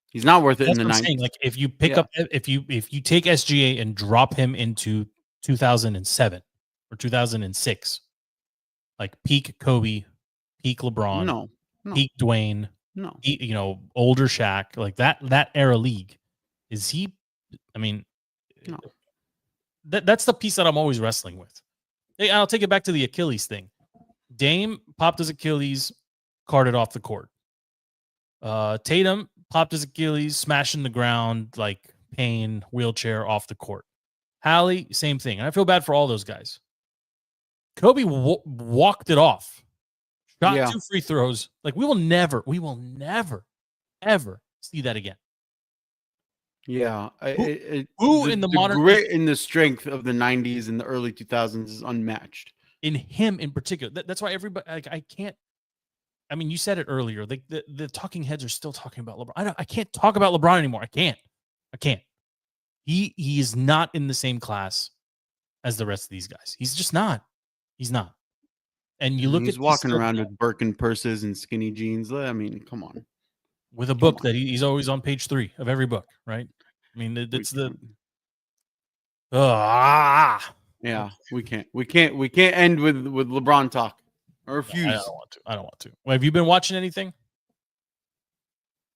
He's not worth it in the 90s. Like if you pick up, if you take SGA and drop him into 2007 or 2006, like peak Kobe, peak LeBron, No. peak Dwayne, No. Older Shaq, like that era league, is he? I mean, no. That's the piece that I'm always wrestling with. Hey, I'll take it back to the Achilles thing. Dame popped his Achilles, carted off the court. Tatum popped his Achilles, smashing the ground, like pain, wheelchair off the court. Hallie, same thing. And I feel bad for all those guys. Kobe walked it off. Shot 2 free throws. Like we will never, ever see that again. Yeah. Who in the modern grit and the strength of the 90s and the early 2000s is unmatched. In him in particular. That's why everybody, like, I can't. I mean, you said it earlier. Like the talking heads are still talking about LeBron. I can't talk about LeBron anymore. I can't. He is not in the same class as the rest of these guys. He's just not. He's not. And you look he's walking around with Birkin purses and skinny jeans. I mean, come on. With a book that he's always on page 3 of every book, right? I mean, it's the. Yeah, we can't end with LeBron talk. I refuse. I don't want to. Well, have you been watching anything?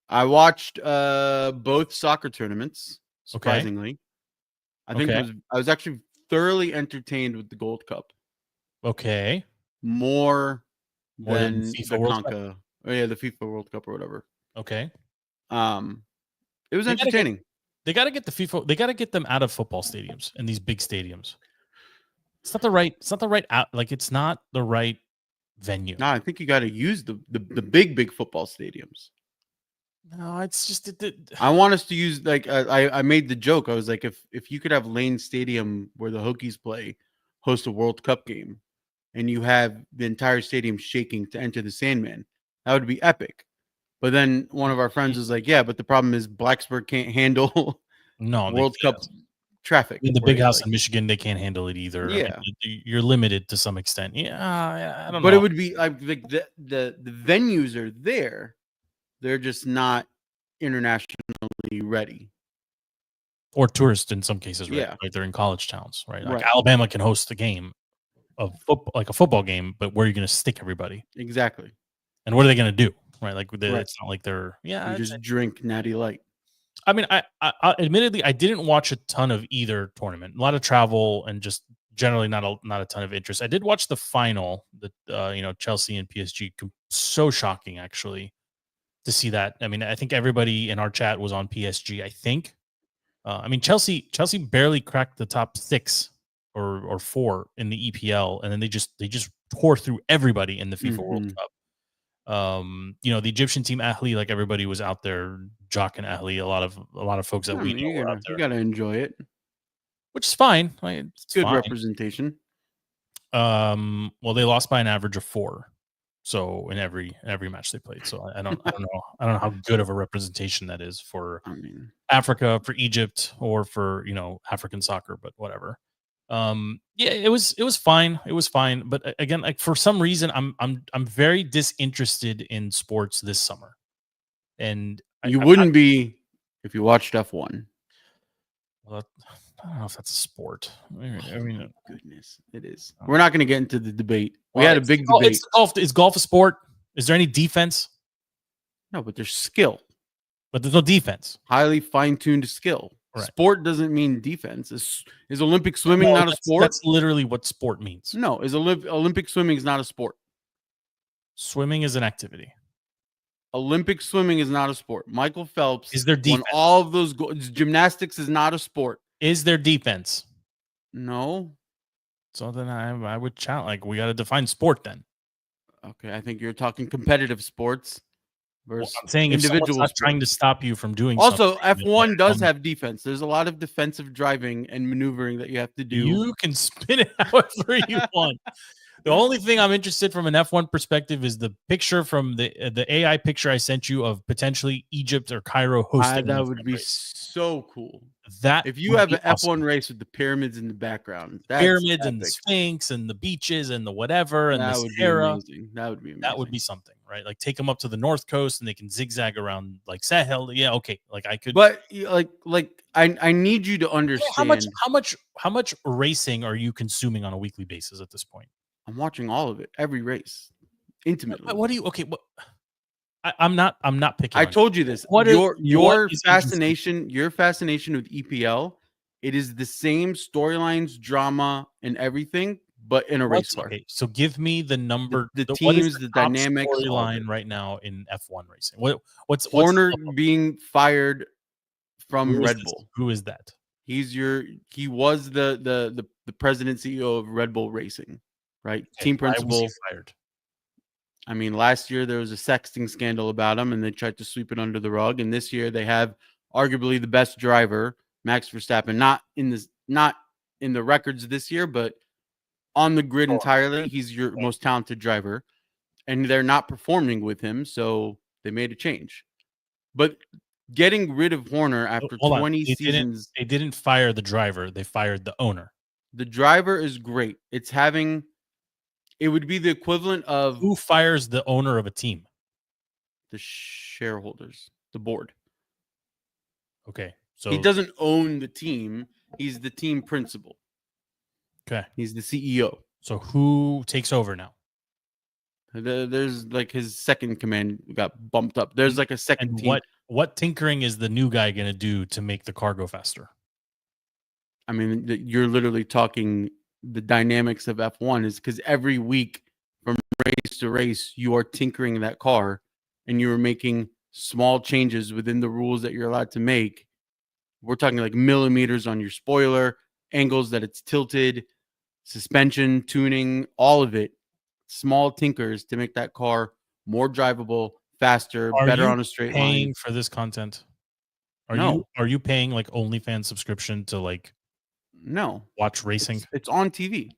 I watched both soccer tournaments. Surprisingly, I think I was actually thoroughly entertained with the Gold Cup. Okay. More than FIFA the World Cup. Oh yeah, the FIFA World Cup or whatever. Okay. It was entertaining. They got to get the FIFA. They got to get them out of football stadiums and these big stadiums. It's not the right. It's not the right out. Like it's not the right venue. No, I think you got to use the big football stadiums. No, it's just. I want us to use like I made the joke. I was like, if you could have Lane Stadium where the Hokies play, host a World Cup game, and you have the entire stadium shaking to enter the Sandman, that would be epic. But then one of our friends was like, "Yeah, but the problem is Blacksburg can't handle World Cup traffic." In the big house in Michigan, they can't handle it either. Yeah, I mean, you're limited to some extent. Yeah, I don't know. But it would be like the venues are there. They're just not internationally ready. Or tourist in some cases, right? Yeah. Right? They're in college towns, right? Like Alabama can host a game of football, like a football game, but where are you going to stick everybody? Exactly. And what are they going to do? Right? Like it's not like they're you just drink Natty Light. I mean, I admittedly I didn't watch a ton of either tournament. A lot of travel and just generally not a ton of interest. I did watch the final, the Chelsea and PSG. So shocking, actually, to see that. I mean, I think everybody in our chat was on PSG. I think. I mean, Chelsea barely cracked the top 6 or 4 in the EPL, and then they just tore through everybody in the FIFA World Cup. The Egyptian team Ahly, like everybody was out there jocking Ahly. A lot of folks that we know were out there. You gotta enjoy it, which is fine. It's good fine. Representation. Well, they lost by an average of 4, so in every match they played. So I don't know how good of a representation that is for Africa, for Egypt, or for African soccer, but whatever. It was fine. It was fine. But again, like for some reason, I'm very disinterested in sports this summer. And you wouldn't be if you watched F1. Well, I don't know if that's a sport. I mean, goodness, it is. We're not going to get into the debate. We had a big debate. Is golf a sport? Is there any defense? No, but there's skill. But there's no defense. Highly fine-tuned skill. Right. Sport doesn't mean defense. Is Olympic swimming not a sport? That's literally what sport means. No, Olympic swimming is not a sport. Swimming is an activity. Olympic swimming is not a sport. Michael Phelps is there defense? Won all of those gymnastics is not a sport. Is there defense? No. So then I would challenge. Like, we got to define sport then. Okay, I think you're talking competitive sports versus I'm saying if someone's individual not sports. trying to stop you from doing Also, something, F1 does have defense. There's a lot of defensive driving and maneuvering that you have to do. You can spin it however you want. The only thing I'm interested from an F1 perspective is the picture from the AI picture I sent you of potentially Egypt or Cairo hosting. That would be so cool. That if you would have be an awesome. F1 race with the pyramids in the background, that's Pyramids and the epic. Sphinx and the beaches and the whatever and That the would Sahara. be amazing. That would be amazing. That would be something, right? Like, take them up to the North Coast and they can zigzag around like Sahel. Yeah, okay. Like, I could. But I need you to understand how much racing are you consuming on a weekly basis at this point? I'm watching all of it, every race, intimately. What do you? Okay, what? I'm not picking. I told you this. Your fascination with EPL, it is the same storylines, drama, and everything, but in a race car. Okay, so give me the number, the what teams, is the top dynamics, storyline right now in F1 racing. What's Horner being fired from Red Bull? Who is that? He was the president CEO of Red Bull Racing, right? Okay, team principal. Why was he fired? I mean, last year there was a sexting scandal about him, and they tried to sweep it under the rug. And this year they have arguably the best driver, Max Verstappen, not in the records this year, but on the grid entirely. He's your most talented driver, and they're not performing with him, so they made a change. But getting rid of Horner after 20 seasons, they didn't fire the driver; they fired the owner. The driver is great. It would be the equivalent of who fires the owner of a team? The shareholders, the board. Okay, so he doesn't own the team; he's the team principal. Okay, he's the CEO. So who takes over now? There's like his second command got bumped up. There's like a second team. What tinkering is the new guy going to do to make the car go faster? I mean, you're literally talking the dynamics of F1 is because every week from race to race, you are tinkering that car and you're making small changes within the rules that you're allowed to make. We're talking like millimeters on your spoiler, angles that it's tilted, suspension, tuning, all of it. Small tinkers to make that car more drivable, faster, better on a straight line. Paying for this content? Are you paying like OnlyFans subscription to like watch racing? It's on TV.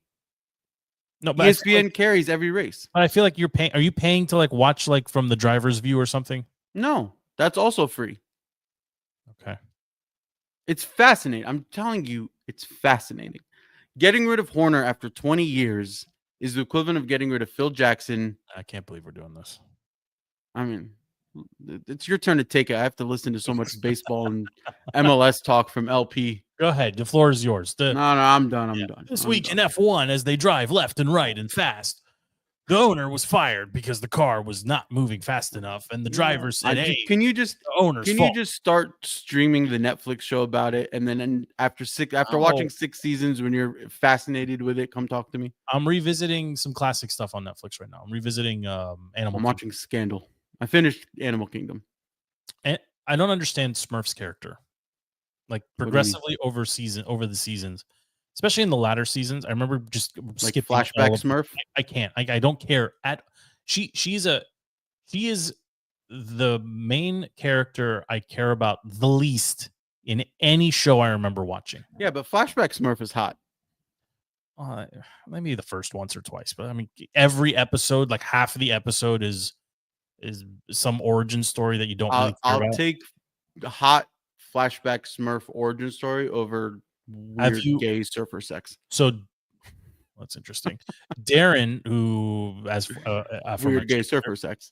No, but ESPN carries every race. But I feel like you're paying. Are you paying to like watch like from the driver's view or something? No, that's also free. Okay. It's fascinating. I'm telling you, it's fascinating. Getting rid of Horner after 20 years is the equivalent of getting rid of Phil Jackson. I can't believe we're doing this. I mean, it's your turn to take it. I have to listen to so much baseball and MLS talk from LP. Go ahead. The floor is yours. No, I'm done. I'm done. This week in F1, as they drive left and right and fast, the owner was fired because the car was not moving fast enough, and the driver said, "Hey, can you just you just start streaming the Netflix show about it, and then after watching 6 seasons, when you're fascinated with it, come talk to me." I'm revisiting some classic stuff on Netflix right now. I'm revisiting Animal. I'm watching Scandal. I finished Animal Kingdom, and I don't understand Smurf's character, like progressively over the seasons. Especially in the latter seasons, I remember just like skipping flashback Smurf. I can't. I don't care. She is the main character I care about the least in any show I remember watching. Yeah, but flashback Smurf is hot. Maybe the first once or twice, but I mean, every episode, like half of the episode, is some origin story that you don't really care about. I'll take the hot flashback Smurf origin story over weird gay surfer sex. So that's interesting. Darren, who as weird gay surfer sex,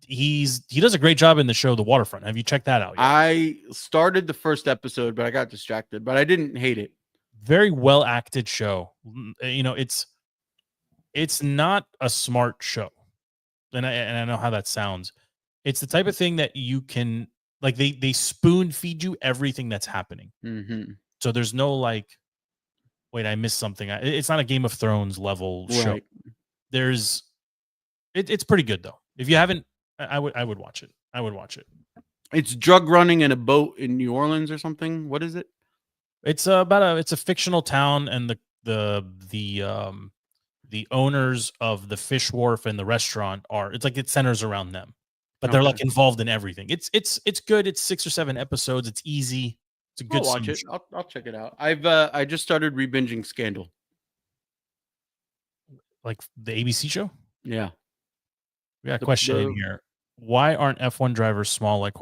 he does a great job in the show The Waterfront. Have you checked that out yet? I started the first episode, but I got distracted. But I didn't hate it. Very well acted show. You know, it's not a smart show, and I know how that sounds. It's the type of thing that you can like. They spoon feed you everything that's happening. Mm-hmm. So there's no like, wait, I missed something. It's not a Game of Thrones level show. It's pretty good though. If you haven't, I would watch it. I would watch it. It's drug running in a boat in New Orleans or something. What is it? It's a fictional town, and the owners of the fish wharf and the restaurant it's like it centers around them, but they're like involved in everything. It's good. It's 6 or 7 episodes. It's easy. It's a good. I'll watch it. I'll check it out. I just started rebinging Scandal. Like the ABC show. Yeah. We got a question in here. Why aren't F1 drivers small like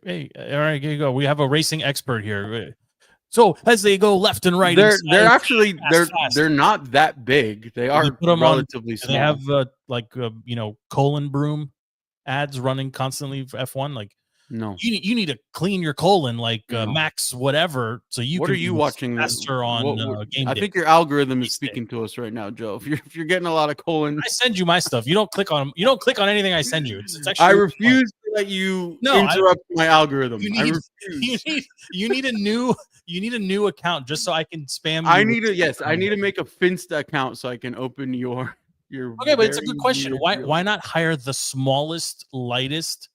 hey, all right, here you go. We have a racing expert here. So as they go left and right, they're inside, actually fast. they're not that big. They are relatively small. They have colon broom ads running constantly for F1. Like, no, you need to clean your colon like Max whatever. So you. What are you watching? Faster on game I day. think your algorithm is speaking to us right now, Joe. If you're getting a lot of colon, I send you my stuff. You don't click on them. You don't click on anything I send you. It's actually. I refuse to let you interrupt my algorithm. You need a new account just so I can spam. I need to make a Finsta account so I can open your. Okay, but it's a good question. Why not hire the smallest, lightest,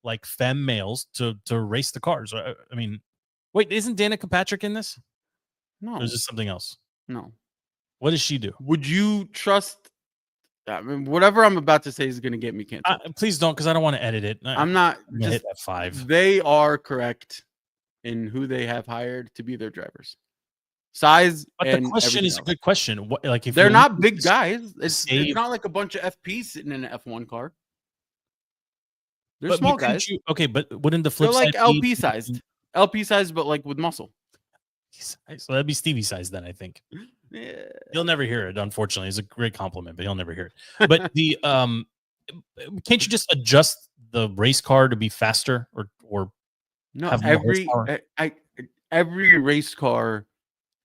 like femme males to race the cars? I mean, wait, isn't Danica Patrick in this? No, or is this something else? No. What does she do? Would you trust? I mean, whatever I'm about to say is going to get me canceled. Please don't, because I don't want to edit it. I'm not. Just hit F5. They are correct in who they have hired to be their drivers. Size, but the question is a good question. What, like, if they're not big guys, it's not like a bunch of FPs sitting in an F1 car. They're small guys. But wouldn't the flip side like LP sized? LP sized, but like with muscle. So that'd be Stevie size then, I think. Yeah. He'll never hear it. Unfortunately, it's a great compliment, but he'll never hear it. But the can't you just adjust the race car to be faster or no? Have every race car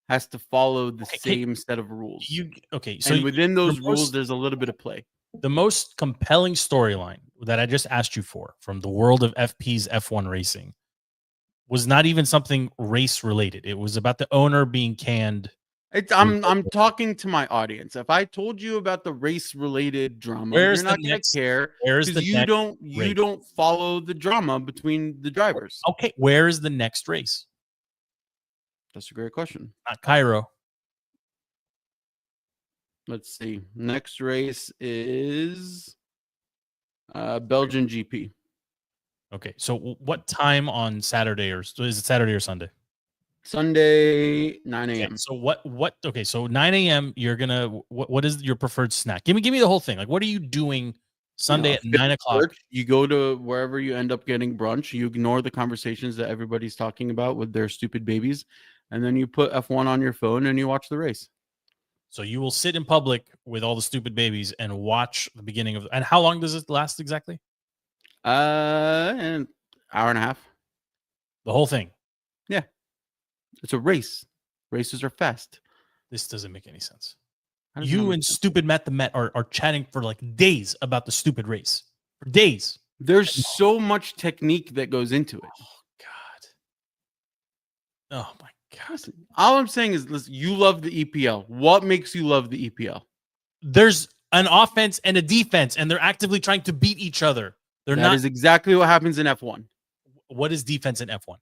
has to follow the same set of rules. So within those rules, there's a little bit of play. The most compelling storyline that I just asked you for from the world of FP's F1 racing was not even something race related. It was about the owner being canned. I'm talking to my audience. If I told you about the race related drama, you're not going to care because you don't follow the drama between the drivers. Okay, where is the next race? That's a great question. Not Cairo. Let's see. Next race is Belgian GP. Okay, so what time on Saturday, or is it Saturday or Sunday? Sunday, 9 a.m. Okay, so what? Okay, so 9 a.m. You're gonna. What is your preferred snack? Give me the whole thing. Like, what are you doing Sunday at 9 o'clock? You go to wherever you end up getting brunch. You ignore the conversations that everybody's talking about with their stupid babies, and then you put F1 on your phone and you watch the race. So you will sit in public with all the stupid babies and watch the beginning of. And how long does it last exactly? An hour and a half. The whole thing. Yeah, it's a race. Races are fast. This doesn't make any sense. You and stupid Matt the Met are chatting for like days about the stupid race. For days. There's so much technique that goes into it. Oh God. Oh my God. Listen, all I'm saying is, listen, you love the EPL. What makes you love the EPL? There's an offense and a defense, and they're actively trying to beat each other. That is exactly what happens in F1. What is defense in F1?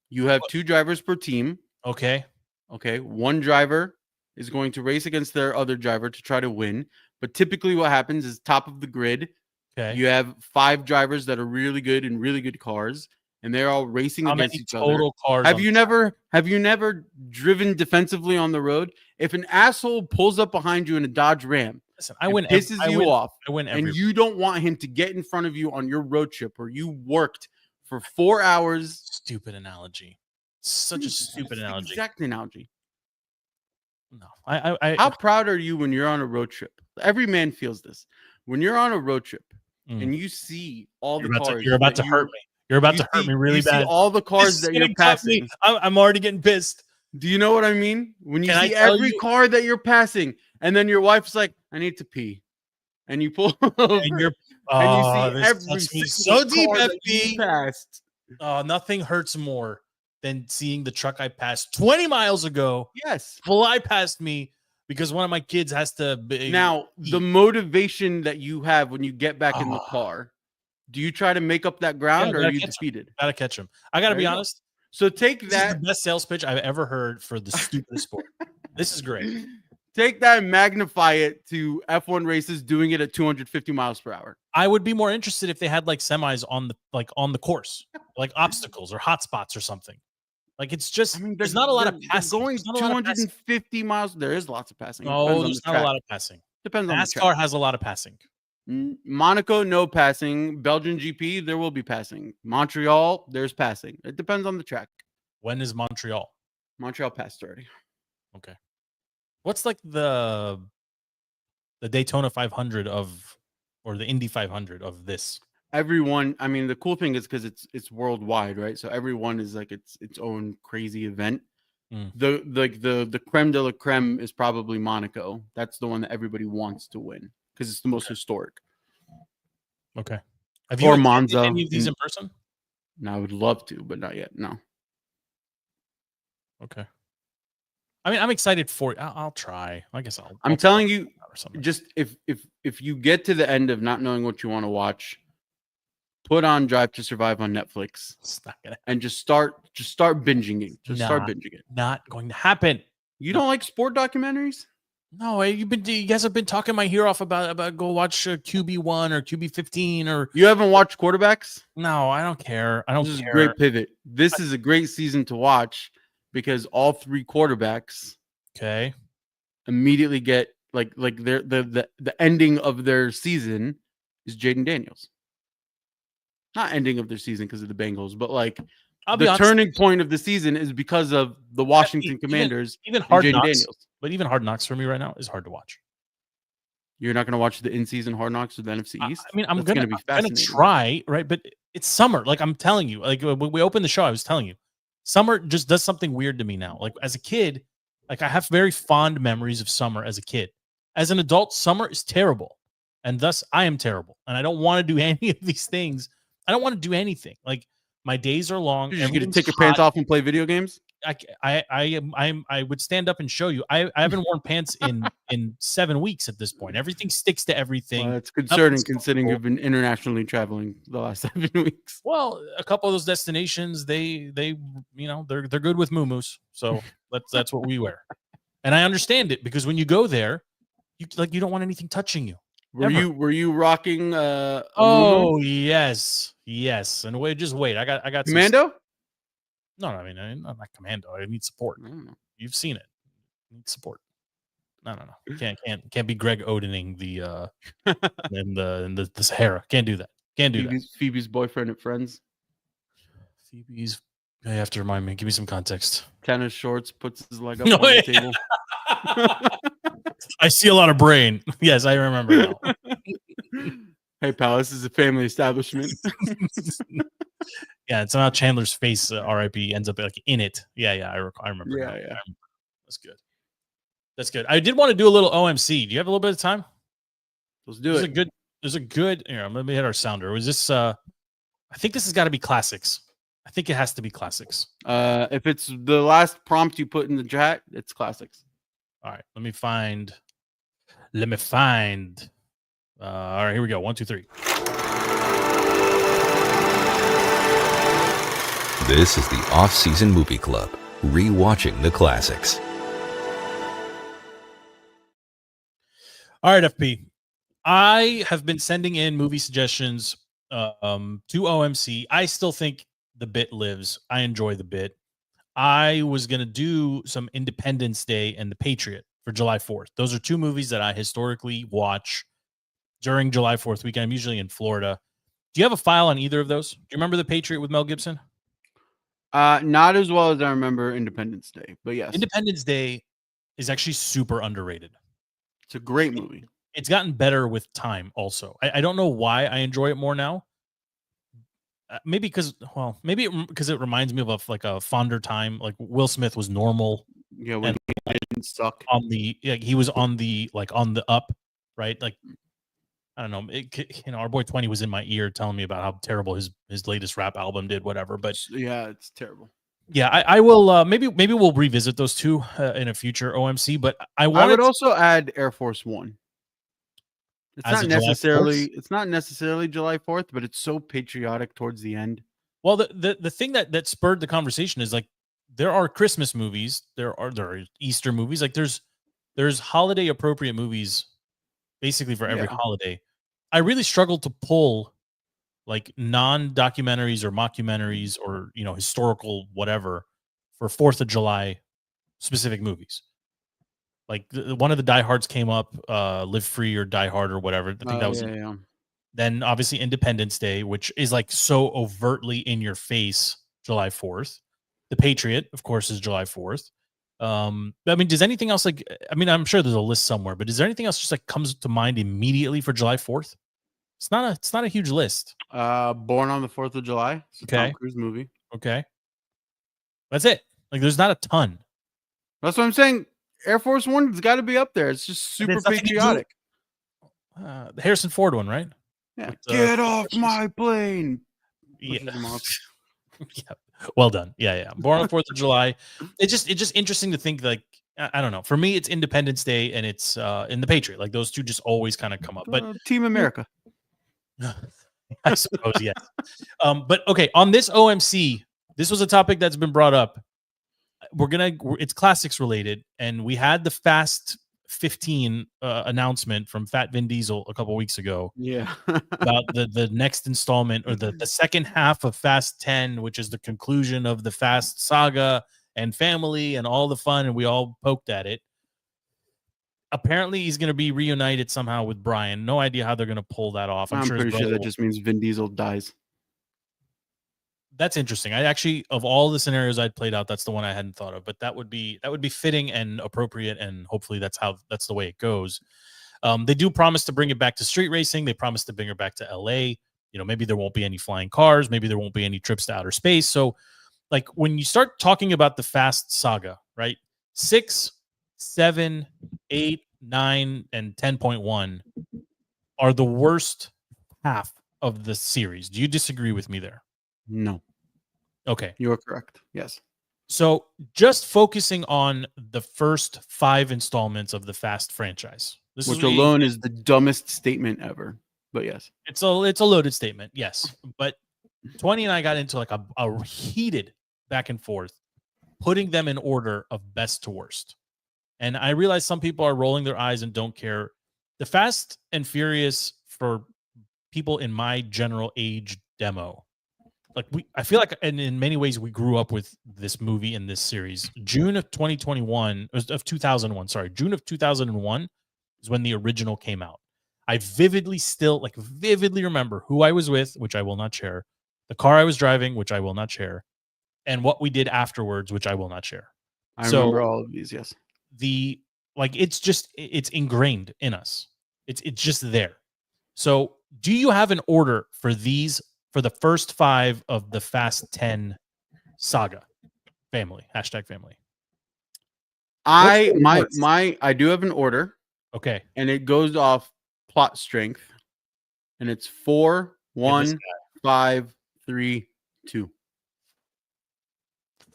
You have 2 drivers per team. Okay. One driver is going to race against their other driver to try to win. But typically what happens is top of the grid. Okay. You have 5 drivers that are really good in really good cars, and they're all racing against each other. Cars have you never driven defensively on the road? If an asshole pulls up behind you in a Dodge Ram, listen, pisses you off, and you don't want him to get in front of you on your road trip where you worked for 4 hours. Stupid analogy. Such a stupid analogy. Exact analogy. No, How proud are you when you're on a road trip? Every man feels this. When you're on a road trip and you see all the cars, you're about to hurt me. You're about to hurt me really bad. See all the cars that you're passing. I'm already getting pissed. Do you know what I mean? When you see every car that you're passing, and then your wife's like, "I need to pee," and you pull over, and you see every so deep FP passed. Nothing hurts more than seeing the truck I passed 20 miles ago. Yes, fly past me because one of my kids has to. Now, the motivation that you have when you get back in the car. Do you try to make up that ground, or are you defeated? Gotta catch him. I gotta be honest. So take that. This is the best sales pitch I've ever heard for the stupidest sport. This is great. Take that and magnify it to F1 races doing it at 250 miles per hour. I would be more interested if they had like semis on the course, like obstacles or hotspots or something. Like it's just there's not a lot of passing. Going 250 miles. There is lots of passing. No, there's not a lot of passing. Depends on the track. NASCAR has a lot of passing. Monaco, no passing. Belgian GP, there will be passing. Montreal, there's passing. It depends on the track. When is Montreal? Montreal passed already. Okay. What's like the Daytona 500 or the Indy 500 of this? Everyone, I mean, the cool thing is because it's worldwide, right? So everyone is like its own crazy event. The creme de la creme is probably Monaco. That's the one that everybody wants to win because it's the most historic. Okay. Have you Monza any of these in person? No, I would love to, but not yet. No. Okay. I mean, I'm excited for it. I'll try. I guess I'm telling you, just if you get to the end of not knowing what you want to watch, put on Drive to Survive on Netflix. It's not gonna and just start binging it. Start binging it. Not going to happen. You don't like sport documentaries? No, you guys have been talking my ear off about go watch QB1 or QB15 or you haven't watched quarterbacks? No, I don't care. I don't This care. is a great pivot. This is a great season to watch because all three quarterbacks immediately get like the ending of their season is Jaden Daniels. Not ending of their season because of the Bengals, but like the turning point of the season is because of the Washington Commanders. Even Hard Jaden Knocks, Daniels. but even Hard Knocks for me right now is hard to watch. You're not going to watch the in-season Hard Knocks with the NFC East? I mean, I'm going to try, right? But it's summer. Like I'm telling you, like when we opened the show, I was telling you, summer just does something weird to me now. Like as a kid, like I have very fond memories of summer as a kid. As an adult, summer is terrible. And thus I am terrible. And I don't want to do any of these things. I don't want to do anything. Like my days are long. You're just going to take your pants off and play video games? I would stand up and show you. I haven't worn pants in 7 weeks at this point. Everything sticks to everything. It's concerning considering you've been internationally traveling the last 7 weeks. Well, a couple of those destinations, they're good with muumuus. So that's what we wear. And I understand it because when you go there, you don't want anything touching you. Were you rocking oh yes. And wait, I got Commando? No, I mean I'm not Commando. I need support. You've seen it. I need support. No. You can't be Greg Odening the in the Sahara. Can't do that. Phoebe's boyfriend at Friends. Phoebe's. You have to remind me. Give me some context. Tennis shorts, puts his leg up on the table. I see a lot of brain. Yes, I remember now. Hey, pal, this is a family establishment. Yeah, and somehow Chandler's face, R.I.P., ends up like in it. Yeah, I remember. Yeah. That's good. I did want to do a little OMC. Do you have a little bit of time? Let's do it. There's a good. Here, let me hit our sounder. Was this? I think this has got to be classics. I think it has to be classics. If it's the last prompt you put in the chat, it's classics. All right, let me find. All right, here we go. 1, 2, 3. This is the Off-Season Movie Club, rewatching the classics. All right, FP. I have been sending in movie suggestions to OMC. I still think the bit lives. I enjoy the bit. I was going to do some Independence Day and The Patriot for July 4th. Those are two movies that I historically watch during July 4th weekend. I'm usually in Florida. Do you have a file on either of those? Do you remember The Patriot with Mel Gibson? Not as well as I remember Independence Day, but yes. Independence Day is actually super underrated. It's a great movie. It's gotten better with time also. I don't know why I enjoy it more now. Maybe because it reminds me of like a fonder time. Like Will Smith was normal. Yeah, when he didn't suck. He was on the up, right? Like I don't know. Our boy 20 was in my ear telling me about how terrible his latest rap album did, whatever. But yeah, it's terrible. Yeah, I will. Maybe we'll revisit those two in a future OMC. But I would also add Air Force One. It's not necessarily July 4th, but it's so patriotic towards the end. Well, the thing that spurred the conversation is like there are Christmas movies, there are Easter movies. Like there's holiday appropriate movies basically for every holiday. I really struggled to pull like non-documentaries or mockumentaries or historical whatever for 4th of July specific movies. Like one of the diehards came up, Live Free or Die Hard or whatever. I think that was it. Then obviously Independence Day, which is like so overtly in your face, July 4th. The Patriot, of course, is July 4th. I mean, does anything else I'm sure there's a list somewhere, but is there anything else just like comes to mind immediately for July 4th? It's not a huge list. Born on the 4th of July. It's a Tom Cruise movie. Okay. That's it. Like there's not a ton. That's what I'm saying. Air Force One's got to be up there. It's just super patriotic. The Harrison Ford one, right? Yeah. Get off my plane. Yeah. Yeah. Well done. Yeah. Born on the 4th of July. It's just interesting to think, like, I don't know. For me, it's Independence Day and it's in the Patriot. Like those two just always kind of come up. But Team America. I suppose, yes. But okay, on this OMC, this was a topic that's been brought up. It's classics related, and we had the Fast 15 announcement from Fat Vin Diesel a couple weeks ago. Yeah. About the next installment or the second half of Fast 10, which is the conclusion of the Fast saga and family and all the fun, and we all poked at it. Apparently, he's going to be reunited somehow with Brian. No idea how they're going to pull that off. I'm pretty sure that just means Vin Diesel dies. That's interesting. I actually, of all the scenarios I'd played out, that's the one I hadn't thought of. But that would be fitting and appropriate, and hopefully that's the way it goes. They do promise to bring it back to street racing. They promise to bring it back to LA. Maybe there won't be any flying cars. Maybe there won't be any trips to outer space. So, like when you start talking about the Fast saga, right? 6, 7, 8, 9, and 10.1 are the worst half of the series. Do you disagree with me there? No. Okay. You are correct. Yes. So just focusing on the first 5 installments of the Fast franchise. Which alone is the dumbest statement ever. But yes. It's a loaded statement. Yes. But 20 and I got into like a heated back and forth, putting them in order of best to worst. And I realize some people are rolling their eyes and don't care. The Fast and Furious, for people in my general age demo, I feel like, and in many ways, we grew up with this movie and this series. June of 2001 is when the original came out. I vividly remember who I was with, which I will not share, the car I was driving, which I will not share, and what we did afterwards, which I will not share. I remember all of these. Yes. It's ingrained in us. It's just there. So do you have an order for these, for the first 5 of the Fast 10 saga family, #family? I do have an order. Okay. And it goes off plot strength. And it's 4, 1, 5, 3, 2.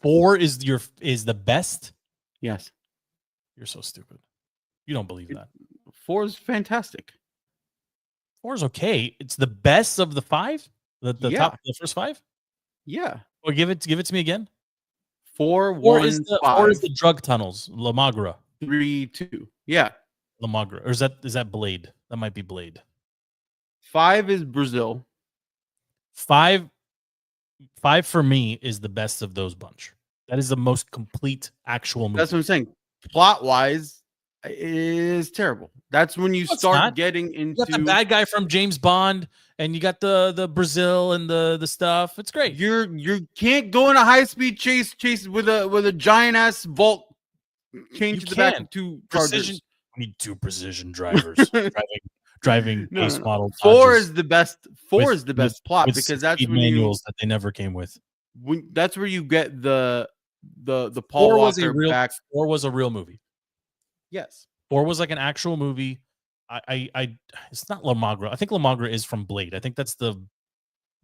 4 is the best? Yes. You're so stupid. You don't believe that. 4 is fantastic. 4 is okay. It's the best of the 5? The first 5? Yeah. Or give it to me again. 4, 1, 5. 4 is the drug tunnels. La Magra. 3, 2. Yeah. La Magra. Or is that Blade? That might be Blade. 5 is Brazil. 5 for me is the best of those bunch. That is the most complete actual movie. That's what I'm saying. Plot wise, it is terrible. That's when you start getting into. You got the bad guy from James Bond, and you got the Brazil and the stuff. It's great. You can't go in a high speed chase with a giant ass vault. Change the back of 2 Chargers. We need 2 precision drivers driving pace model. 4 is the best. 4 is the best plot because that's when manuals that they never came with. That's where you get the Paul Walker back. 4 was a real movie. Yes. 4 was like an actual movie. It's not La Magra. I think La Magra is from Blade. I think that's the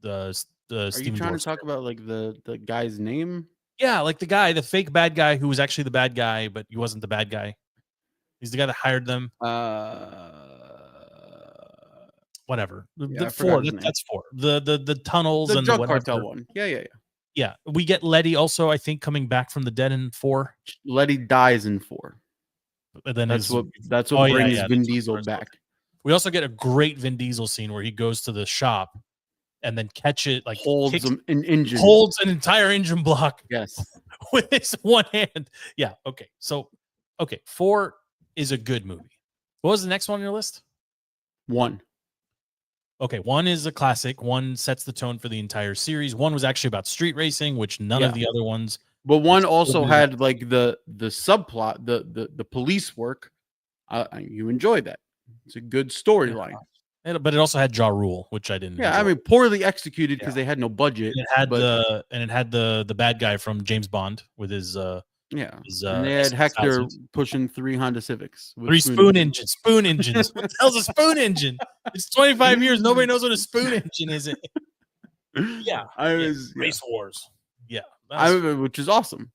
Are Steven you trying Dorff to talk about like the guy's name? Yeah, like the fake bad guy who was actually the bad guy, but he wasn't the bad guy. He's the guy that hired them. Whatever. Yeah, 4. That's 4. The tunnels the and drug the cartel one. Yeah. Yeah, we get Letty also, I think, coming back from the dead in 4. Letty dies in 4. But then That's what Oh, brings yeah, Vin that's Diesel what- back. We also get a great Vin Diesel scene where he goes to the shop and then Holds an engine. holds an entire engine block Yes. with his one hand. Yeah. Okay. So, 4 is a good movie. What was the next one on your list? 1. Okay. 1 is a classic. 1 sets the tone for the entire series. 1 was actually about street racing, which none of the other ones. But 1 also had like the subplot, the police work. You enjoy that. It's a good storyline. But it also had Ja Rule, which I didn't. Yeah, enjoy. I mean, poorly executed because they had no budget. And it had the bad guy from James Bond with his and they had Hector pushing 3 Honda Civics. With 3 spoon engines. Spoon engines. What the hell's a spoon engine? It's 25 years. Nobody knows what a spoon engine is. Yeah. Race Wars. Yeah. Which is awesome.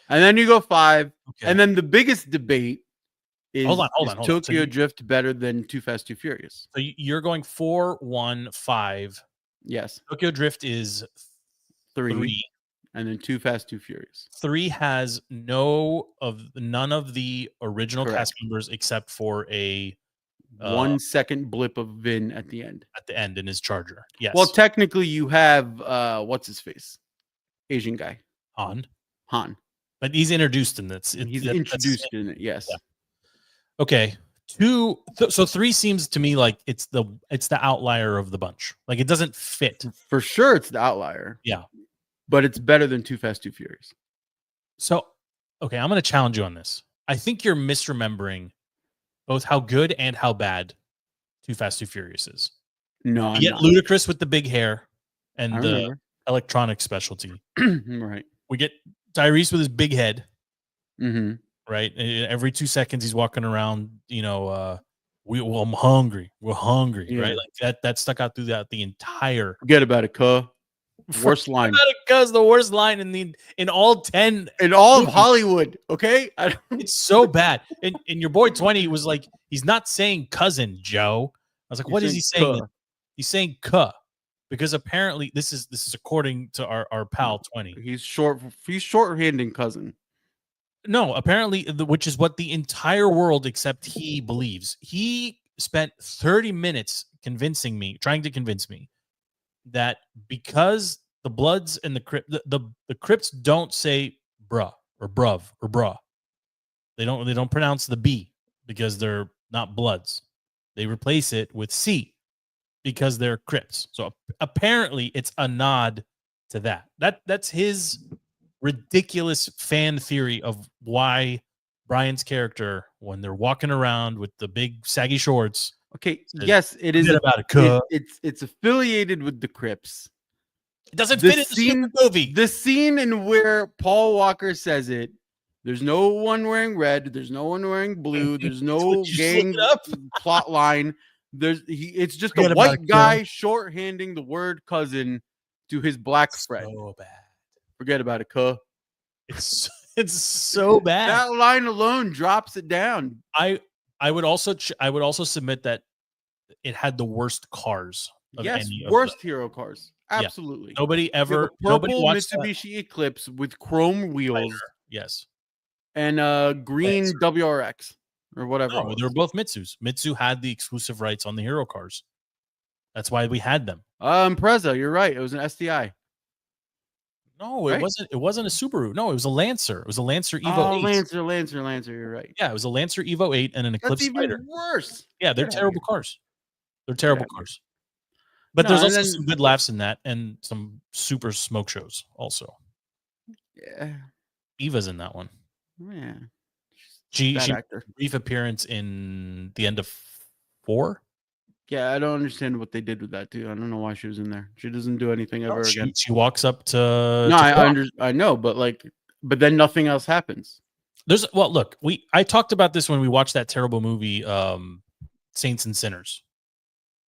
And then you go 5. Okay. And then the biggest debate is, hold on. Tokyo Drift better than Too Fast, Too Furious? So you're going 4, 1, 5. Yes. Tokyo Drift is 3. And then Too Fast, Too Furious. 3 has none of the original cast members except for a 1 second blip of Vin at the end. At the end in his Charger. Yes. Well, technically you have what's his face? Asian guy. Han. But he's introduced in this. He's introduced in it, yes. Yeah. Okay. 2 so 3 seems to me like it's the outlier of the bunch. Like it doesn't fit. For sure it's the outlier. Yeah. But it's better than Too Fast, Too Furious. So, okay, I'm going to challenge you on this. I think you're misremembering both how good and how bad Too Fast, Too Furious is. No, you get Ludacris with the big hair and the remember. electronic specialty. Right. We get Tyrese with his big head. Mm-hmm. Right. Every 2 seconds he's walking around, I'm hungry. We're hungry. Yeah. Right. Like that stuck out throughout the entire. Forget about it, cuh. Worst line. Because the worst line in all 10 in all of Hollywood. Okay. It's so bad. And your boy 20 was like, he's not saying cousin Joe. I was like, what is he saying? Cuh. He's saying cuh. Because apparently this is according to our pal 20. He's shorthanding cousin. No, apparently, which is what the entire world except he believes. He spent 30 minutes trying to convince me that because the Bloods and the Crips don't say bruh or bruv or bruh. They don't pronounce the B because they're not Bloods. They replace it with C because they're Crips. So apparently it's a nod to that. That's his ridiculous fan theory of why Brian's character, when they're walking around with the big saggy shorts. Okay, yes, it is about it's affiliated with the Crips. It doesn't fit in the stupid movie. The scene in where Paul Walker says it, there's no one wearing red, there's no one wearing blue, there's no gang plot line. It's just a white guy shorthanding the word cousin to his black friend. So bad. Forget about it, cuh. It's so bad. That line alone drops it down. I would also submit that it had the worst cars. Yes, worst hero cars. Absolutely. Yeah. Nobody ever. Purple Mitsubishi Eclipse with chrome wheels. Yes. And green WRX or whatever. No, they were both Mitsus. Mitsu had the exclusive rights on the hero cars. That's why we had them. Impreza, you're right. It was an STI. No, it wasn't. It wasn't a Subaru. No, it was a Lancer. It was a Lancer Evo. Oh, 8. Lancer. You're right. Yeah, it was a Lancer Evo 8 and an Eclipse That's even Spider. worse. Yeah, they're terrible cars. They're terrible cars. But there's also some good laughs in that and some super smoke shows also. Yeah. Eva's in that one. Yeah. She made a brief appearance in the end of 4. Yeah, I don't understand what they did with that too. I don't know why she was in there. She doesn't do anything ever again. She walks up to. No, I know, but then nothing else happens. Look, I talked about this when we watched that terrible movie, Saints and Sinners.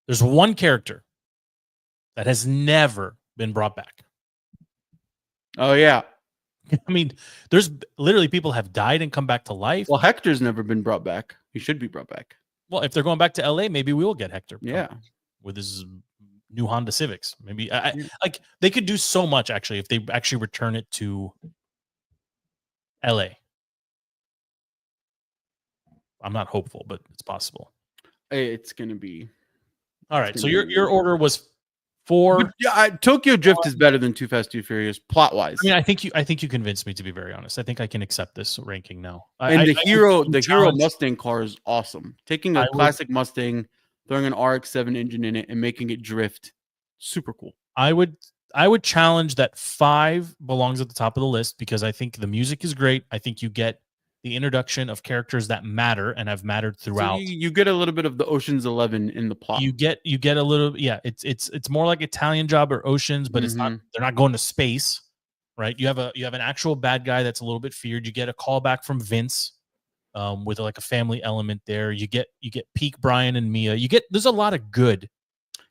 There's one character that has never been brought back. Oh yeah. I mean, there's literally people have died and come back to life. Well, Hector's never been brought back. He should be brought back. Well, if they're going back to LA, maybe we will get Hector. Yeah. With his new Honda Civics. Maybe like they could do so much actually if they actually return it to LA. I'm not hopeful, but it's possible. It's gonna be all right. So your order was 4. But yeah, Tokyo Drift is better than Too Fast, Too Furious plot wise. I mean, I think you convinced me, to be very honest. I think I can accept this ranking now. And the Hero Mustang car is awesome. Taking a classic Mustang, throwing an RX-7 engine in it, and making it drift, super cool. I would challenge that 5 belongs at the top of the list because I think the music is great. I think you get the introduction of characters that matter and have mattered throughout. So you get a little bit of the Ocean's 11 in the plot. You get a little, yeah. It's more like Italian Job or Oceans, but it's not. They're not going to space, right? You have an actual bad guy that's a little bit feared. You get a callback from Vince, with like a family element there. You get peak Brian and Mia. There's a lot of good.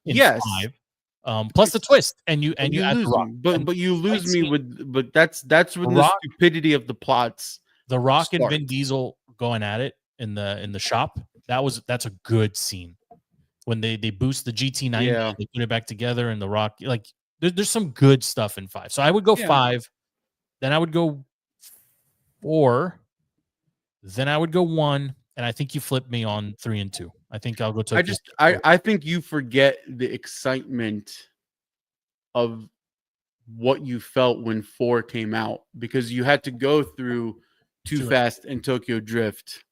In 5. Plus the twist, and you add the Rock. But you lose me with that's when the stupidity of the plots. The Rock and Vin Diesel going at it in the shop. That's a good scene when they boost the GT90, they put it back together, and the Rock, like there's some good stuff in 5. So I would go 5, then I would go 4, then I would go 1, and I think you flipped me on 3 and 2. I think I'll go to. I think you forget the excitement of what you felt when 4 came out because you had to go through Too Fast and Tokyo Drift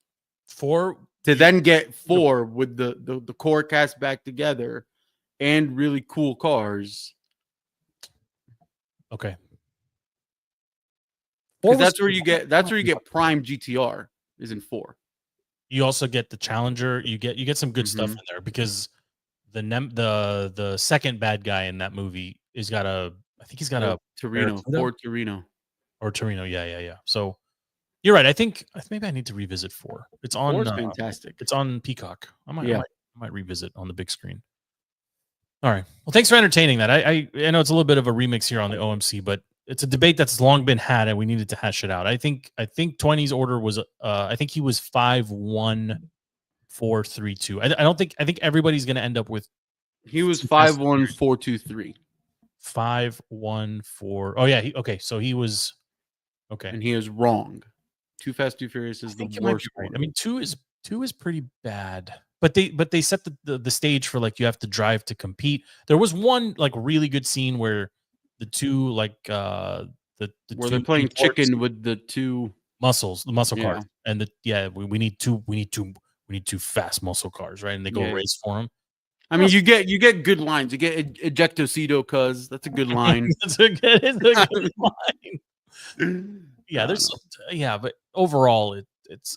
4 to then get 4 with the core cast back together and really cool cars. Okay. That's where you get prime GTR is in 4. You also get the Challenger. You get some good stuff in there because the second bad guy in that movie he's got a Torino, Ford Torino. Or Torino. Yeah. So you're right. I think maybe I need to revisit 4. It's on. 4 is fantastic. It's on Peacock. I might revisit on the big screen. All right. Well, thanks for entertaining that. I know it's a little bit of a remix here on the OMC, but it's a debate that's long been had, and we needed to hash it out. I think 20's order was. I think he was 5, 1, 4, 3, 2. I think everybody's going to end up with. He was 5, 1, 4, 2, 3. 5, 1, 4. Oh yeah. Okay. So he was. Okay. And he is wrong. Too Fast, Too Furious is the worst. Right. I mean, 2 is pretty bad. But they set the stage for like you have to drive to compete. There was one like really good scene where the two like where they're playing chicken with the two muscle cars, and we need two fast muscle cars, right? And they go race for them. I mean, you get good lines. You get ejectocito, cuz that's a good line. It's a good line. But overall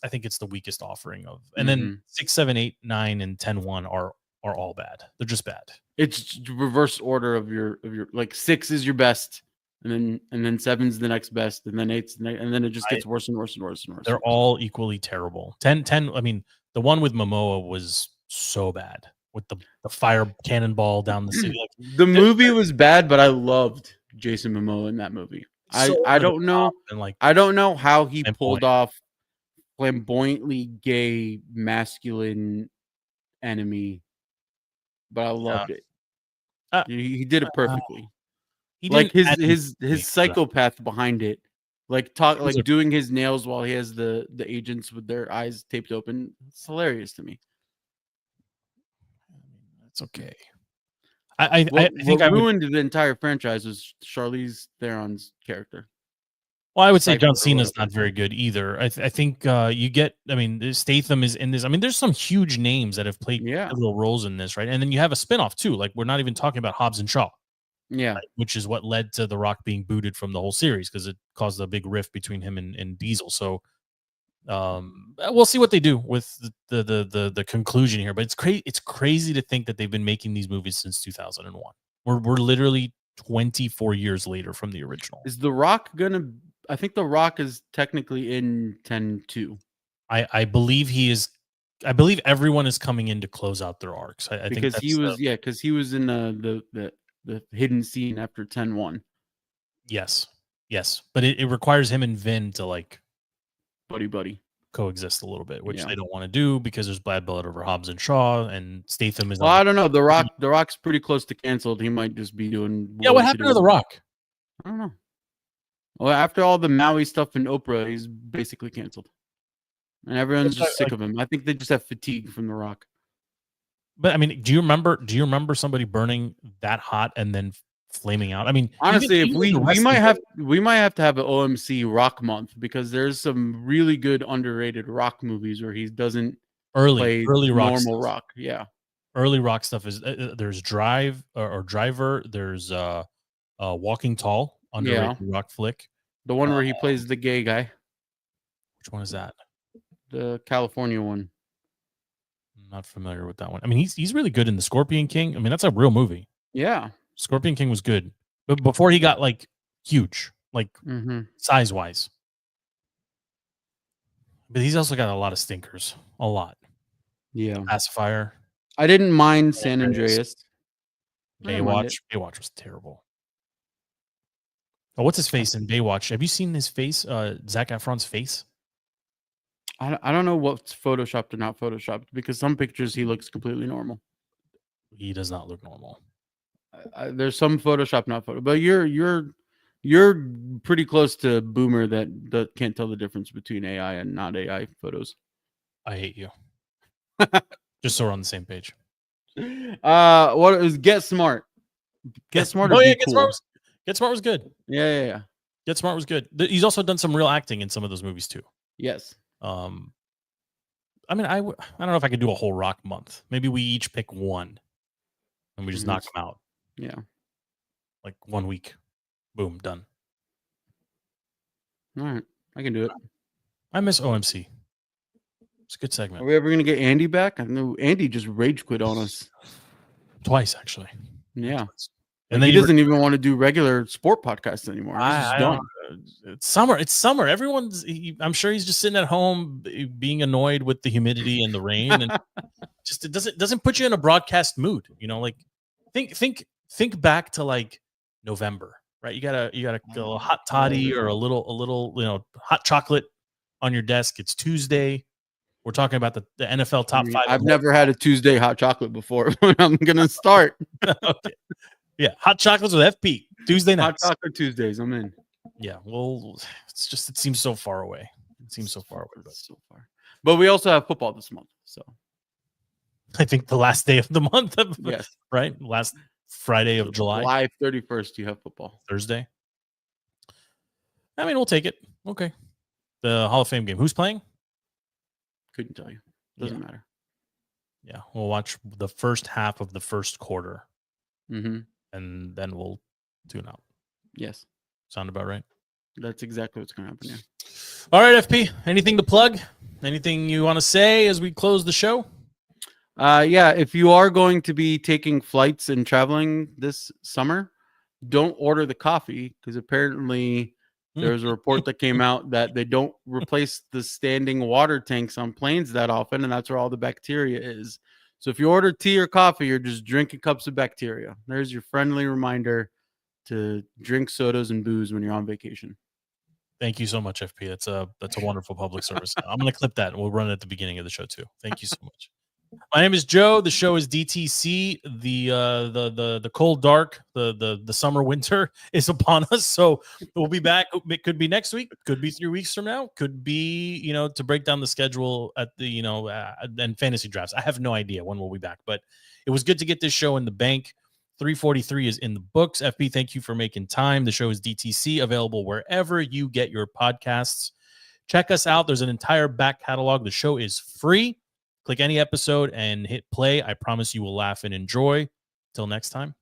I think it's the weakest offering of, and then 6, 7, 8, 9, and 10, 1 are all bad. They're just bad. It's reverse order of your like 6 is your best, and then 7's the next best, and then 8's and then it just gets worse and worse and worse and worse. They're all equally terrible. 10. I mean, the one with Momoa was so bad with the fire cannonball down the city. Like, the movie was bad, but I loved Jason Momoa in that movie. I don't know, I don't know how he pulled off flamboyantly gay masculine enemy, but I loved it. He did it perfectly. Like his psychopath behind it, like doing his nails while he has the agents with their eyes taped open. It's hilarious to me. It's okay. I think what ruined the entire franchise was Charlize Theron's character. Well, I would say John Cena's not very good either. I think you get. I mean, Statham is in this. I mean, there's some huge names that have played little roles in this, right? And then you have a spinoff too. Like we're not even talking about Hobbs and Shaw, right? Which is what led to The Rock being booted from the whole series because it caused a big rift between him and Diesel. So we'll see what they do with the conclusion here. But it's crazy to think that they've been making these movies since 2001. We're literally 24 years later from the original. Is The Rock gonna? I think The Rock is technically in 10-2. I believe he is. I believe everyone is coming in to close out their arcs. I think he was because he was in the hidden scene after 10-1. Yes, but it requires him and Vin to like buddy. coexist a little bit, which Yeah. they don't want to do because there's bad blood over Hobbs and Shaw, and Statham is. Well, I don't know. The Rock's pretty close to canceled. He might just be doing. Yeah, what happened to The Rock? I don't know. Well, after all the Maui stuff in Oprah, he's basically canceled, and everyone's just sick of him. I think they just have fatigue from The Rock. But I mean, do you remember somebody burning that hot and then flaming out? I mean, honestly, if we might have to have an OMC Rock month, because there's some really good underrated Rock movies where he doesn't play early rock normal stuff. Rock. Yeah, early Rock stuff is there's Drive or Driver. There's Walking Tall, underrated Rock flick. The one where he plays the gay guy. Which one is that? The California one. I'm not familiar with that one. I mean, he's really good in The Scorpion King. I mean, that's a real movie. Yeah. Scorpion King was good. But before he got like huge, like size wise. But he's also got a lot of stinkers. A lot. Yeah. Pacifier. I didn't mind San Andreas. Baywatch. Baywatch was terrible. Oh, what's his face in Baywatch? Have you seen his face? Zac Efron's face? I don't know what's photoshopped or not photoshopped, because some pictures he looks completely normal. He does not look normal. There's some Photoshop, not photo, but you're pretty close to boomer that can't tell the difference between AI and not AI photos. I hate you. Just so we're on the same page. What is Get Smart? Get Smart. Oh yeah, Get Smart was good. Yeah. Get Smart was good. He's also done some real acting in some of those movies too. Yes. I mean, I don't know if I could do a whole Rock month. Maybe we each pick one, and we just knock them out. Yeah. Like 1 week, boom, done. All right, I can do it. I miss OMC. It's a good segment. Are we ever gonna get Andy back? I know Andy just rage quit on us twice, actually. Yeah. And he doesn't even want to do regular sport podcasts anymore. It's summer. It's summer. I'm sure he's just sitting at home being annoyed with the humidity and the rain, and just it doesn't put you in a broadcast mood. You know, like think back to like November, right? You got a hot toddy or a little hot chocolate on your desk. It's Tuesday. We're talking about the NFL top 5. I've never had a Tuesday hot chocolate before. I'm gonna start. Okay. Yeah, hot chocolates with FP Tuesday nights. Hot chocolate Tuesdays. I'm in. Yeah, well, it seems so far away. It seems so far away, but we also have football this month. So I think the last day of the month. Yes. Right. Last Friday of July. July 31st. You have football. Thursday. I mean, we'll take it. Okay. The Hall of Fame game. Who's playing? Couldn't tell you. Doesn't matter. Yeah, we'll watch the first half of the first quarter. Mm-hmm. And then we'll tune out. Yes. Sound about right? That's exactly what's going to happen. Yeah. All right, FP. Anything to plug? Anything you want to say as we close the show? Yeah. If you are going to be taking flights and traveling this summer, don't order the coffee, because apparently there's a report that came out that they don't replace the standing water tanks on planes that often, and that's where all the bacteria is. So if you order tea or coffee, you're just drinking cups of bacteria. There's your friendly reminder to drink sodas and booze when you're on vacation. Thank you so much, FP. That's a wonderful public service. I'm going to clip that, and we'll run it at the beginning of the show too. Thank you so much. My name is Joe. The show is DTC. The cold dark, the summer winter is upon us. So we'll be back. It could be next week. Could be 3 weeks from now. Could be to break down the schedule at the and fantasy drafts. I have no idea when we'll be back, but it was good to get this show in the bank. 343 is in the books. FP, thank you for making time. The show is DTC, available wherever you get your podcasts. Check us out. There's an entire back catalog. The show is free. Click any episode and hit play. I promise you will laugh and enjoy. Till next time.